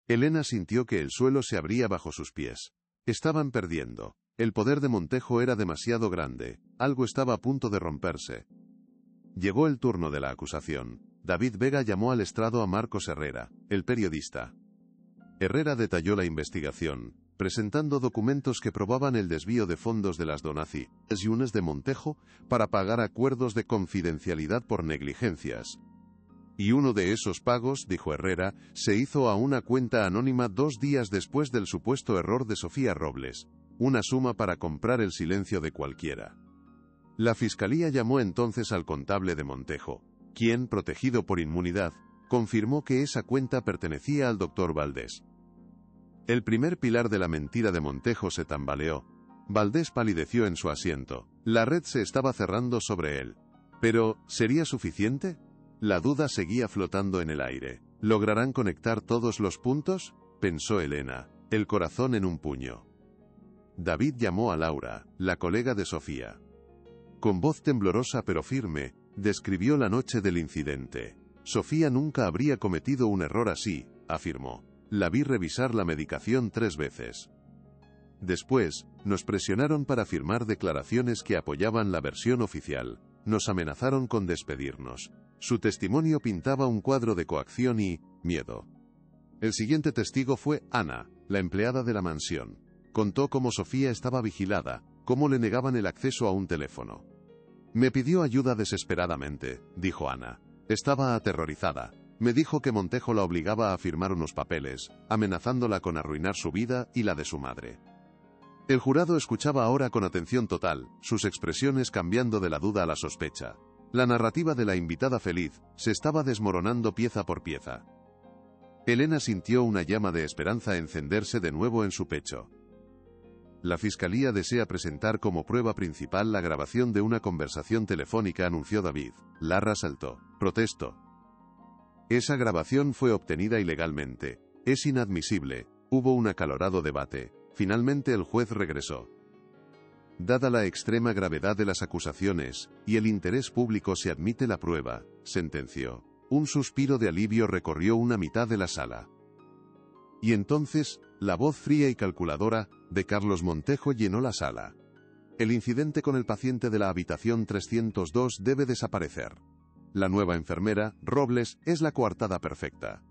Elena sintió que el suelo se abría bajo sus pies. Estaban perdiendo. El poder de Montejo era demasiado grande. Algo estaba a punto de romperse. Llegó el turno de la acusación. David Vega llamó al estrado a Marcos Herrera, el periodista. Herrera detalló la investigación, presentando documentos que probaban el desvío de fondos de las donaciones de Montejo para pagar acuerdos de confidencialidad por negligencias. Y uno de esos pagos, dijo Herrera, se hizo a una cuenta anónima 2 días después del supuesto error de Sofía Robles, una suma para comprar el silencio de cualquiera. La fiscalía llamó entonces al contable de Montejo, quien, protegido por inmunidad, confirmó que esa cuenta pertenecía al doctor Valdés. El primer pilar de la mentira de Montejo se tambaleó. Valdés palideció en su asiento. La red se estaba cerrando sobre él. Pero, ¿sería suficiente? La duda seguía flotando en el aire. ¿Lograrán conectar todos los puntos?, pensó Elena, el corazón en un puño. David llamó a Laura, la colega de Sofía. Con voz temblorosa pero firme, describió la noche del incidente. Sofía nunca habría cometido un error así, afirmó. La vi revisar la medicación 3 veces. Después, nos presionaron para firmar declaraciones que apoyaban la versión oficial. Nos amenazaron con despedirnos. Su testimonio pintaba un cuadro de coacción y miedo. El siguiente testigo fue Ana, la empleada de la mansión. Contó cómo Sofía estaba vigilada, cómo le negaban el acceso a un teléfono. Me pidió ayuda desesperadamente, dijo Ana. Estaba aterrorizada. Me dijo que Montejo la obligaba a firmar unos papeles, amenazándola con arruinar su vida y la de su madre. El jurado escuchaba ahora con atención total, sus expresiones cambiando de la duda a la sospecha. La narrativa de la invitada feliz se estaba desmoronando pieza por pieza. Elena sintió una llama de esperanza encenderse de nuevo en su pecho. La fiscalía desea presentar como prueba principal la grabación de una conversación telefónica, anunció David. Larra saltó. Protesto. Esa grabación fue obtenida ilegalmente. Es inadmisible. Hubo un acalorado debate. Finalmente el juez regresó. Dada la extrema gravedad de las acusaciones, y el interés público, se admite la prueba, sentenció. Un suspiro de alivio recorrió una mitad de la sala. Y entonces, la voz fría y calculadora de Carlos Montejo llenó la sala. El incidente con el paciente de la habitación 302 debe desaparecer. La nueva enfermera, Robles, es la coartada perfecta.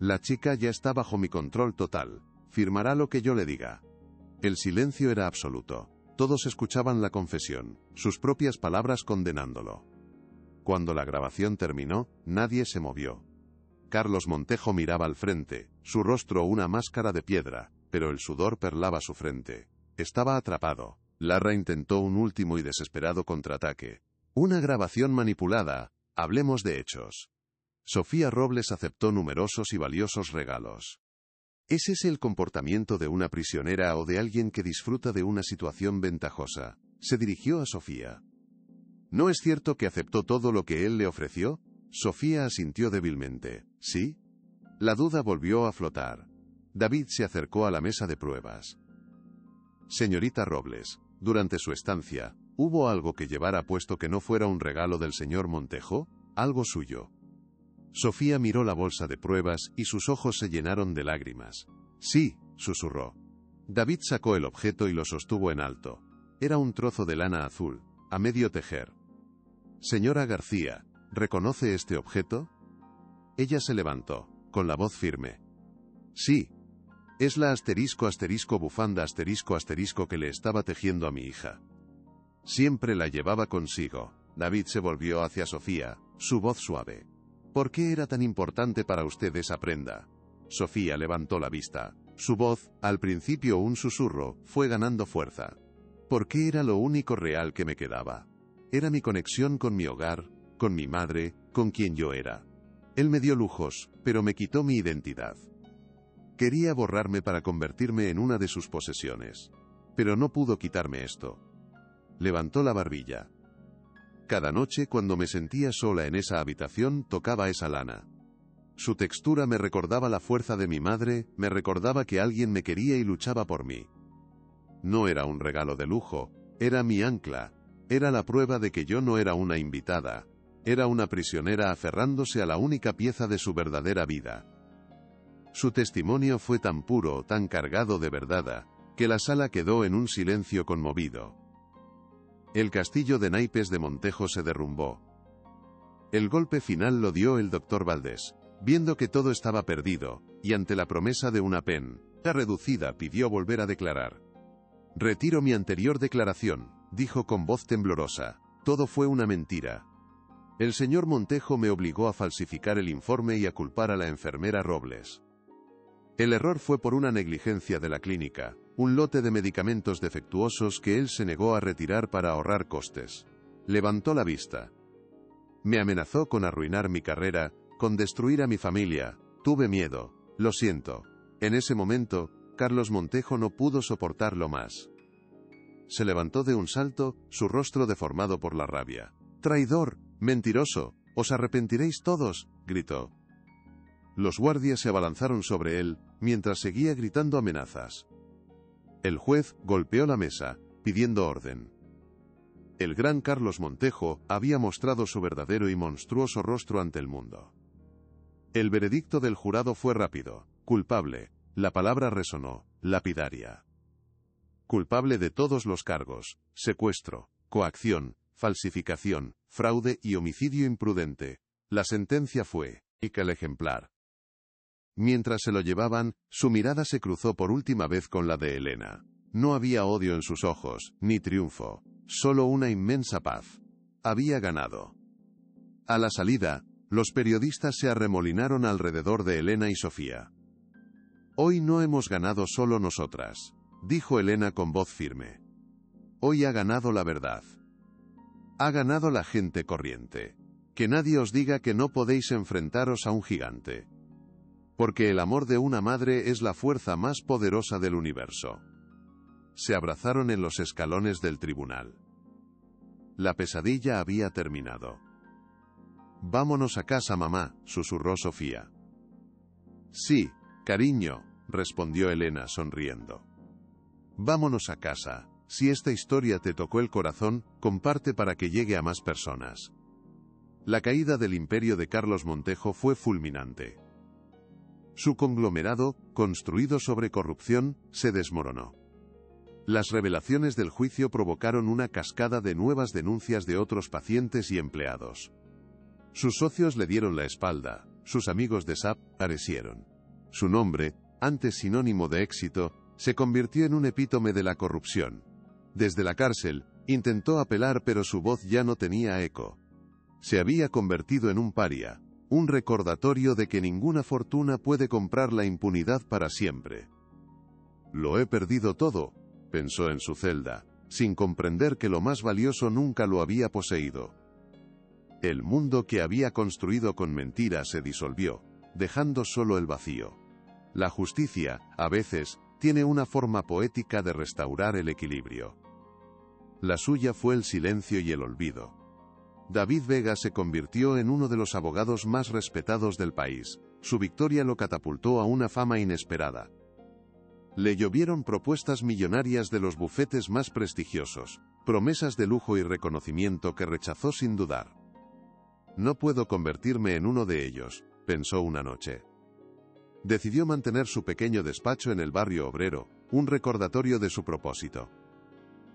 La chica ya está bajo mi control total. Firmará lo que yo le diga. El silencio era absoluto. Todos escuchaban la confesión, sus propias palabras condenándolo. Cuando la grabación terminó, nadie se movió. Carlos Montejo miraba al frente, su rostro una máscara de piedra, pero el sudor perlaba su frente. Estaba atrapado. Larra intentó un último y desesperado contraataque. Una grabación manipulada. Hablemos de hechos. Sofía Robles aceptó numerosos y valiosos regalos. ¿Ese es el comportamiento de una prisionera o de alguien que disfruta de una situación ventajosa? Se dirigió a Sofía. ¿No es cierto que aceptó todo lo que él le ofreció? Sofía asintió débilmente. ¿Sí? La duda volvió a flotar. David se acercó a la mesa de pruebas. Señorita Robles, durante su estancia, ¿hubo algo que llevara puesto que no fuera un regalo del señor Montejo? ¿Algo suyo? Sofía miró la bolsa de pruebas y sus ojos se llenaron de lágrimas. Sí, susurró. David sacó el objeto y lo sostuvo en alto. Era un trozo de lana azul, a medio tejer. Señora García, ¿reconoce este objeto? Ella se levantó, con la voz firme. Sí. Es la bufanda que le estaba tejiendo a mi hija. Siempre la llevaba consigo. David se volvió hacia Sofía, su voz suave. ¿Por qué era tan importante para usted esa prenda? Sofía levantó la vista. Su voz, al principio un susurro, fue ganando fuerza. ¿Por qué era lo único real que me quedaba? Era mi conexión con mi hogar, con mi madre, con quien yo era. Él me dio lujos, pero me quitó mi identidad. Quería borrarme para convertirme en una de sus posesiones. Pero no pudo quitarme esto. Levantó la barbilla. Cada noche cuando me sentía sola en esa habitación tocaba esa lana. Su textura me recordaba la fuerza de mi madre, me recordaba que alguien me quería y luchaba por mí. No era un regalo de lujo, era mi ancla, era la prueba de que yo no era una invitada, era una prisionera aferrándose a la única pieza de su verdadera vida. Su testimonio fue tan puro, tan cargado de verdad, que la sala quedó en un silencio conmovido. El castillo de naipes de Montejo se derrumbó. El golpe final lo dio el doctor Valdés, viendo que todo estaba perdido, y ante la promesa de una pena reducida pidió volver a declarar. Retiro mi anterior declaración, dijo con voz temblorosa. Todo fue una mentira. El señor Montejo me obligó a falsificar el informe y a culpar a la enfermera Robles. El error fue por una negligencia de la clínica, un lote de medicamentos defectuosos que él se negó a retirar para ahorrar costes. Levantó la vista. Me amenazó con arruinar mi carrera, con destruir a mi familia. Tuve miedo. Lo siento. En ese momento, Carlos Montejo no pudo soportarlo más. Se levantó de un salto, su rostro deformado por la rabia. «¡Traidor! ¡Mentiroso! ¡Os arrepentiréis todos!», gritó. Los guardias se abalanzaron sobre él, mientras seguía gritando amenazas. El juez golpeó la mesa, pidiendo orden. El gran Carlos Montejo había mostrado su verdadero y monstruoso rostro ante el mundo. El veredicto del jurado fue rápido. Culpable. La palabra resonó, lapidaria. Culpable de todos los cargos: secuestro, coacción, falsificación, fraude y homicidio imprudente. La sentencia fue el ejemplar. Mientras se lo llevaban, su mirada se cruzó por última vez con la de Elena. No había odio en sus ojos, ni triunfo, solo una inmensa paz. Había ganado. A la salida, los periodistas se arremolinaron alrededor de Elena y Sofía. Hoy no hemos ganado solo nosotras, dijo Elena con voz firme. Hoy ha ganado la verdad. Ha ganado la gente corriente. Que nadie os diga que no podéis enfrentaros a un gigante. Porque el amor de una madre es la fuerza más poderosa del universo. se abrazaron en los escalones del tribunal. La pesadilla había terminado. «Vámonos a casa, mamá», susurró Sofía. «Sí, cariño», respondió Elena sonriendo. «Vámonos a casa. Si esta historia te tocó el corazón, comparte para que llegue a más personas». La caída del imperio de Carlos Montejo fue fulminante. Su conglomerado, construido sobre corrupción, se desmoronó. Las revelaciones del juicio provocaron una cascada de nuevas denuncias de otros pacientes y empleados. Sus socios le dieron la espalda, sus amigos de SAP carecieron. Su nombre, antes sinónimo de éxito, se convirtió en un epítome de la corrupción. Desde la cárcel, intentó apelar, pero su voz ya no tenía eco. Se había convertido en un paria, un recordatorio de que ninguna fortuna puede comprar la impunidad para siempre. «Lo he perdido todo», pensó en su celda, sin comprender que lo más valioso nunca lo había poseído. El mundo que había construido con mentiras se disolvió, dejando solo el vacío. La justicia, a veces, tiene una forma poética de restaurar el equilibrio. La suya fue el silencio y el olvido. David Vega se convirtió en uno de los abogados más respetados del país. Su victoria lo catapultó a una fama inesperada. Le llovieron propuestas millonarias de los bufetes más prestigiosos, promesas de lujo y reconocimiento que rechazó sin dudar. «No puedo convertirme en uno de ellos», pensó una noche. Decidió mantener su pequeño despacho en el barrio obrero, un recordatorio de su propósito.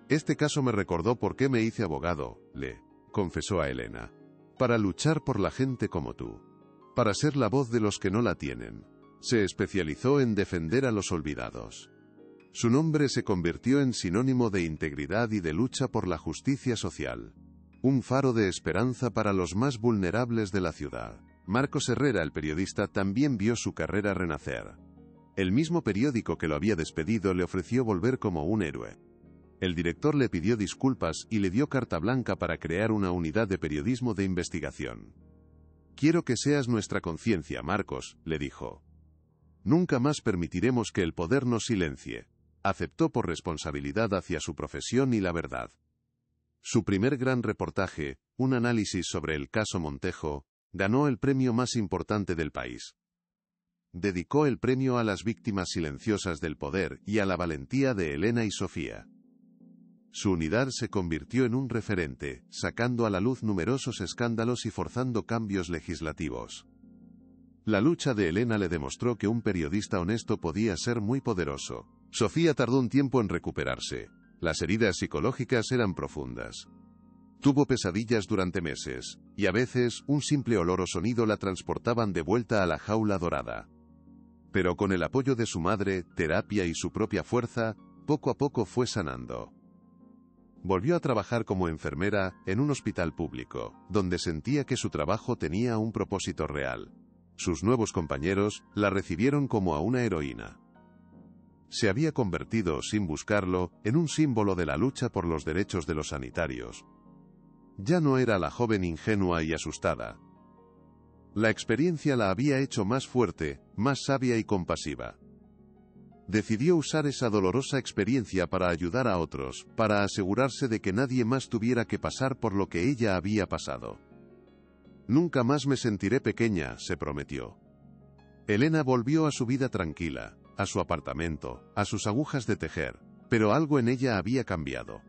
«Este caso me recordó por qué me hice abogado», le confesó a Elena. «Para luchar por la gente como tú. Para ser la voz de los que no la tienen». Se especializó en defender a los olvidados. Su nombre se convirtió en sinónimo de integridad y de lucha por la justicia social. Un faro de esperanza para los más vulnerables de la ciudad. Marcos Herrera, el periodista, también vio su carrera renacer. El mismo periódico que lo había despedido le ofreció volver como un héroe. El director le pidió disculpas y le dio carta blanca para crear una unidad de periodismo de investigación. «Quiero que seas nuestra conciencia, Marcos», le dijo. «Nunca más permitiremos que el poder nos silencie». Aceptó por responsabilidad hacia su profesión y la verdad. Su primer gran reportaje, un análisis sobre el caso Montejo, ganó el premio más importante del país. Dedicó el premio a las víctimas silenciosas del poder y a la valentía de Elena y Sofía. Su unidad se convirtió en un referente, sacando a la luz numerosos escándalos y forzando cambios legislativos. La lucha de Elena le demostró que un periodista honesto podía ser muy poderoso. Sofía tardó un tiempo en recuperarse. Las heridas psicológicas eran profundas. Tuvo pesadillas durante meses, y a veces un simple olor o sonido la transportaban de vuelta a la jaula dorada. Pero con el apoyo de su madre, terapia y su propia fuerza, poco a poco fue sanando. Volvió a trabajar como enfermera en un hospital público, donde sentía que su trabajo tenía un propósito real. Sus nuevos compañeros la recibieron como a una heroína. Se había convertido, sin buscarlo, en un símbolo de la lucha por los derechos de los sanitarios. Ya no era la joven ingenua y asustada. La experiencia la había hecho más fuerte, más sabia y compasiva. Decidió usar esa dolorosa experiencia para ayudar a otros, para asegurarse de que nadie más tuviera que pasar por lo que ella había pasado. «Nunca más me sentiré pequeña», se prometió. Elena volvió a su vida tranquila, a su apartamento, a sus agujas de tejer, pero algo en ella había cambiado.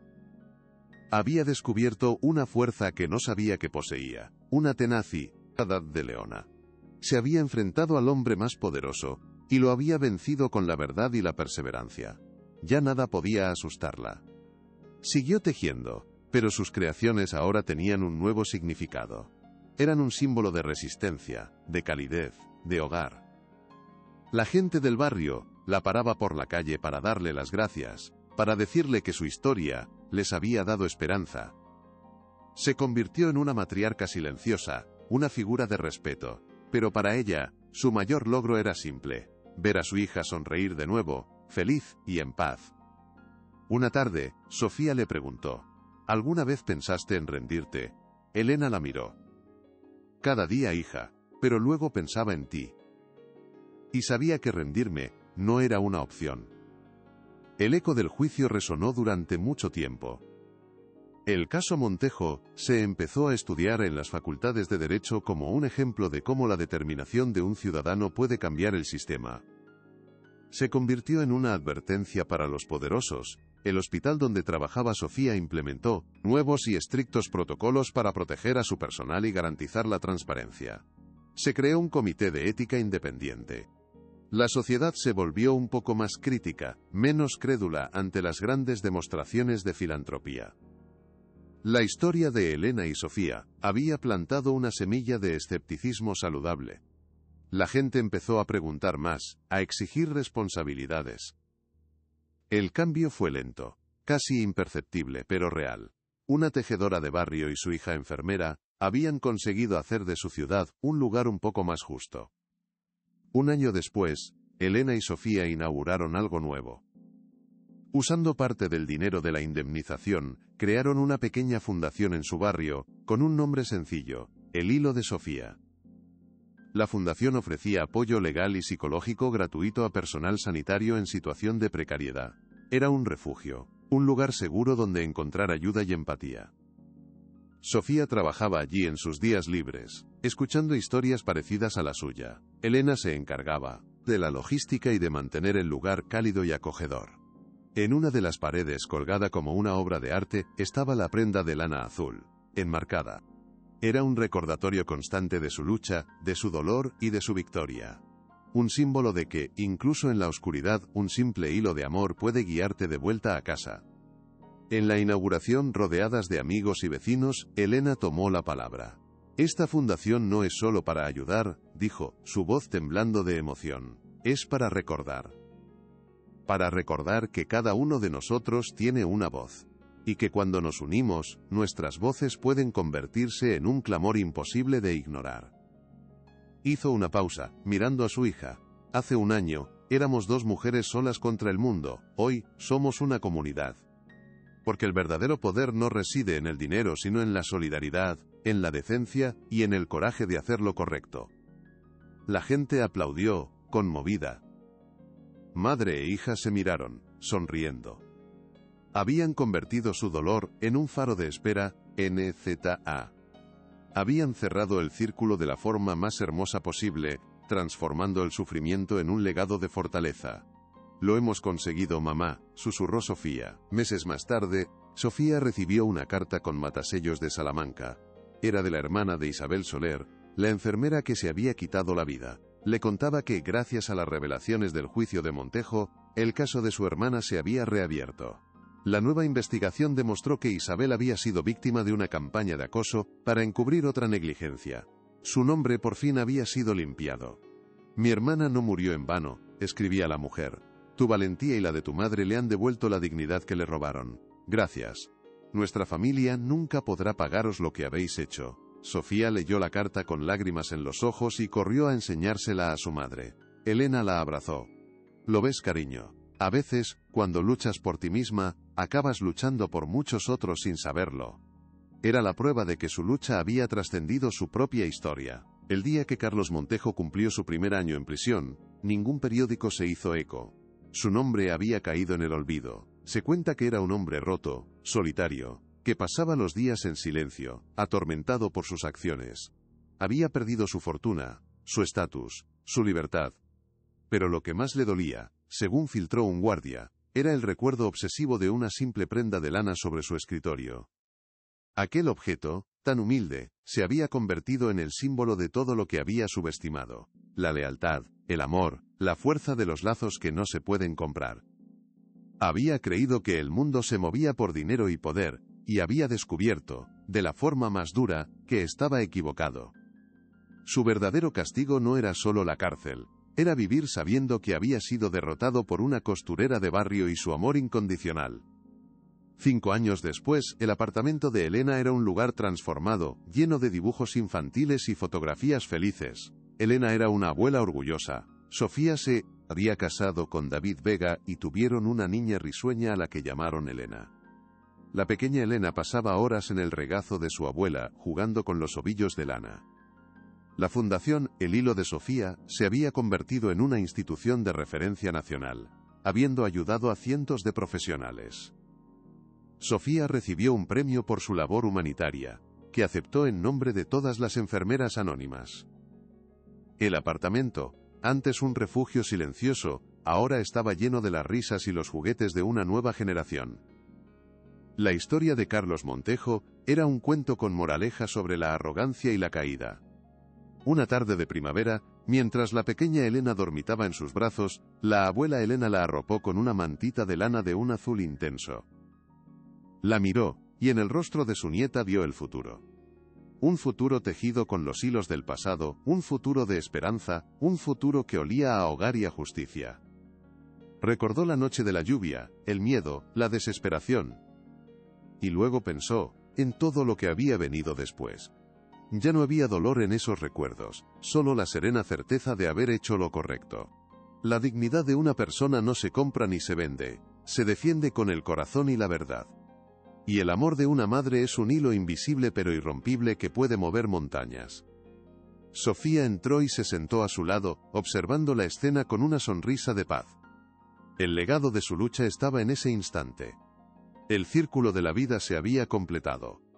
Había descubierto una fuerza que no sabía que poseía, una tenacidad de leona. Se había enfrentado al hombre más poderoso, y lo había vencido con la verdad y la perseverancia. Ya nada podía asustarla. Siguió tejiendo, pero sus creaciones ahora tenían un nuevo significado. Eran un símbolo de resistencia, de calidez, de hogar. La gente del barrio la paraba por la calle para darle las gracias, para decirle que su historia les había dado esperanza. Se convirtió en una matriarca silenciosa, una figura de respeto, pero para ella, su mayor logro era simple: ver a su hija sonreír de nuevo, feliz y en paz. Una tarde, Sofía le preguntó: ¿alguna vez pensaste en rendirte? Elena la miró. Cada día, hija, pero luego pensaba en ti. Y sabía que rendirme no era una opción. El eco del juicio resonó durante mucho tiempo. El caso Montejo se empezó a estudiar en las facultades de Derecho como un ejemplo de cómo la determinación de un ciudadano puede cambiar el sistema. Se convirtió en una advertencia para los poderosos. El hospital donde trabajaba Sofía implementó nuevos y estrictos protocolos para proteger a su personal y garantizar la transparencia. Se creó un comité de ética independiente. La sociedad se volvió un poco más crítica, menos crédula ante las grandes demostraciones de filantropía. La historia de Elena y Sofía había plantado una semilla de escepticismo saludable. La gente empezó a preguntar más, a exigir responsabilidades. El cambio fue lento, casi imperceptible, pero real. Una tejedora de barrio y su hija enfermera habían conseguido hacer de su ciudad un lugar un poco más justo. Un año después, Elena y Sofía inauguraron algo nuevo. Usando parte del dinero de la indemnización, crearon una pequeña fundación en su barrio, con un nombre sencillo, El Hilo de Sofía. La fundación ofrecía apoyo legal y psicológico gratuito a personal sanitario en situación de precariedad. Era un refugio, un lugar seguro donde encontrar ayuda y empatía. Sofía trabajaba allí en sus días libres, escuchando historias parecidas a la suya. Elena se encargaba de la logística y de mantener el lugar cálido y acogedor. En una de las paredes, colgada como una obra de arte, estaba la prenda de lana azul, enmarcada. Era un recordatorio constante de su lucha, de su dolor y de su victoria. Un símbolo de que, incluso en la oscuridad, un simple hilo de amor puede guiarte de vuelta a casa. En la inauguración, rodeadas de amigos y vecinos, Elena tomó la palabra. Esta fundación no es solo para ayudar, dijo, su voz temblando de emoción. Es para recordar. Para recordar que cada uno de nosotros tiene una voz. Y que cuando nos unimos, nuestras voces pueden convertirse en un clamor imposible de ignorar. Hizo una pausa, mirando a su hija. Hace un año, éramos dos mujeres solas contra el mundo, hoy, somos una comunidad. Porque el verdadero poder no reside en el dinero sino en la solidaridad, en la decencia y en el coraje de hacer lo correcto. La gente aplaudió, conmovida. Madre e hija se miraron, sonriendo. Habían convertido su dolor en un faro de espera, NZA. Habían cerrado el círculo de la forma más hermosa posible, transformando el sufrimiento en un legado de fortaleza. Lo hemos conseguido, mamá, susurró Sofía. Meses más tarde, Sofía recibió una carta con matasellos de Salamanca. Era de la hermana de Isabel Soler, la enfermera que se había quitado la vida. Le contaba que, gracias a las revelaciones del juicio de Montejo, el caso de su hermana se había reabierto. La nueva investigación demostró que Isabel había sido víctima de una campaña de acoso para encubrir otra negligencia. Su nombre por fin había sido limpiado. Mi hermana no murió en vano, escribía la mujer. Tu valentía y la de tu madre le han devuelto la dignidad que le robaron. Gracias. Nuestra familia nunca podrá pagaros lo que habéis hecho. Sofía leyó la carta con lágrimas en los ojos y corrió a enseñársela a su madre. Elena la abrazó. ¿Lo ves, cariño? A veces, cuando luchas por ti misma, acabas luchando por muchos otros sin saberlo. Era la prueba de que su lucha había trascendido su propia historia. El día que Carlos Montejo cumplió su primer año en prisión, ningún periódico se hizo eco. Su nombre había caído en el olvido. Se cuenta que era un hombre roto, solitario, que pasaba los días en silencio, atormentado por sus acciones. Había perdido su fortuna, su estatus, su libertad. Pero lo que más le dolía, según filtró un guardia, era el recuerdo obsesivo de una simple prenda de lana sobre su escritorio. Aquel objeto, tan humilde, se había convertido en el símbolo de todo lo que había subestimado: la lealtad, el amor, la fuerza de los lazos que no se pueden comprar. Había creído que el mundo se movía por dinero y poder, y había descubierto, de la forma más dura, que estaba equivocado. Su verdadero castigo no era solo la cárcel, era vivir sabiendo que había sido derrotado por una costurera de barrio y su amor incondicional. 5 años después, el apartamento de Elena era un lugar transformado, lleno de dibujos infantiles y fotografías felices. Elena era una abuela orgullosa. Sofía se había casado con David Vega y tuvieron una niña risueña a la que llamaron Elena. La pequeña Elena pasaba horas en el regazo de su abuela, jugando con los ovillos de lana. La fundación El Hilo de Sofía se había convertido en una institución de referencia nacional. habiendo ayudado a cientos de profesionales. Sofía recibió un premio por su labor humanitaria, que aceptó en nombre de todas las enfermeras anónimas. El apartamento, antes un refugio silencioso, ahora estaba lleno de las risas y los juguetes de una nueva generación. La historia de Carlos Montejo era un cuento con moraleja sobre la arrogancia y la caída. Una tarde de primavera, mientras la pequeña Elena dormitaba en sus brazos, la abuela Elena la arropó con una mantita de lana de un azul intenso. La miró, y en el rostro de su nieta vio el futuro. Un futuro tejido con los hilos del pasado, un futuro de esperanza, un futuro que olía a hogar y a justicia. Recordó la noche de la lluvia, el miedo, la desesperación. Y luego pensó en todo lo que había venido después. Ya no había dolor en esos recuerdos, solo la serena certeza de haber hecho lo correcto. La dignidad de una persona no se compra ni se vende, se defiende con el corazón y la verdad. Y el amor de una madre es un hilo invisible pero irrompible que puede mover montañas. Sofía entró y se sentó a su lado, observando la escena con una sonrisa de paz. El legado de su lucha estaba en ese instante. El círculo de la vida se había completado.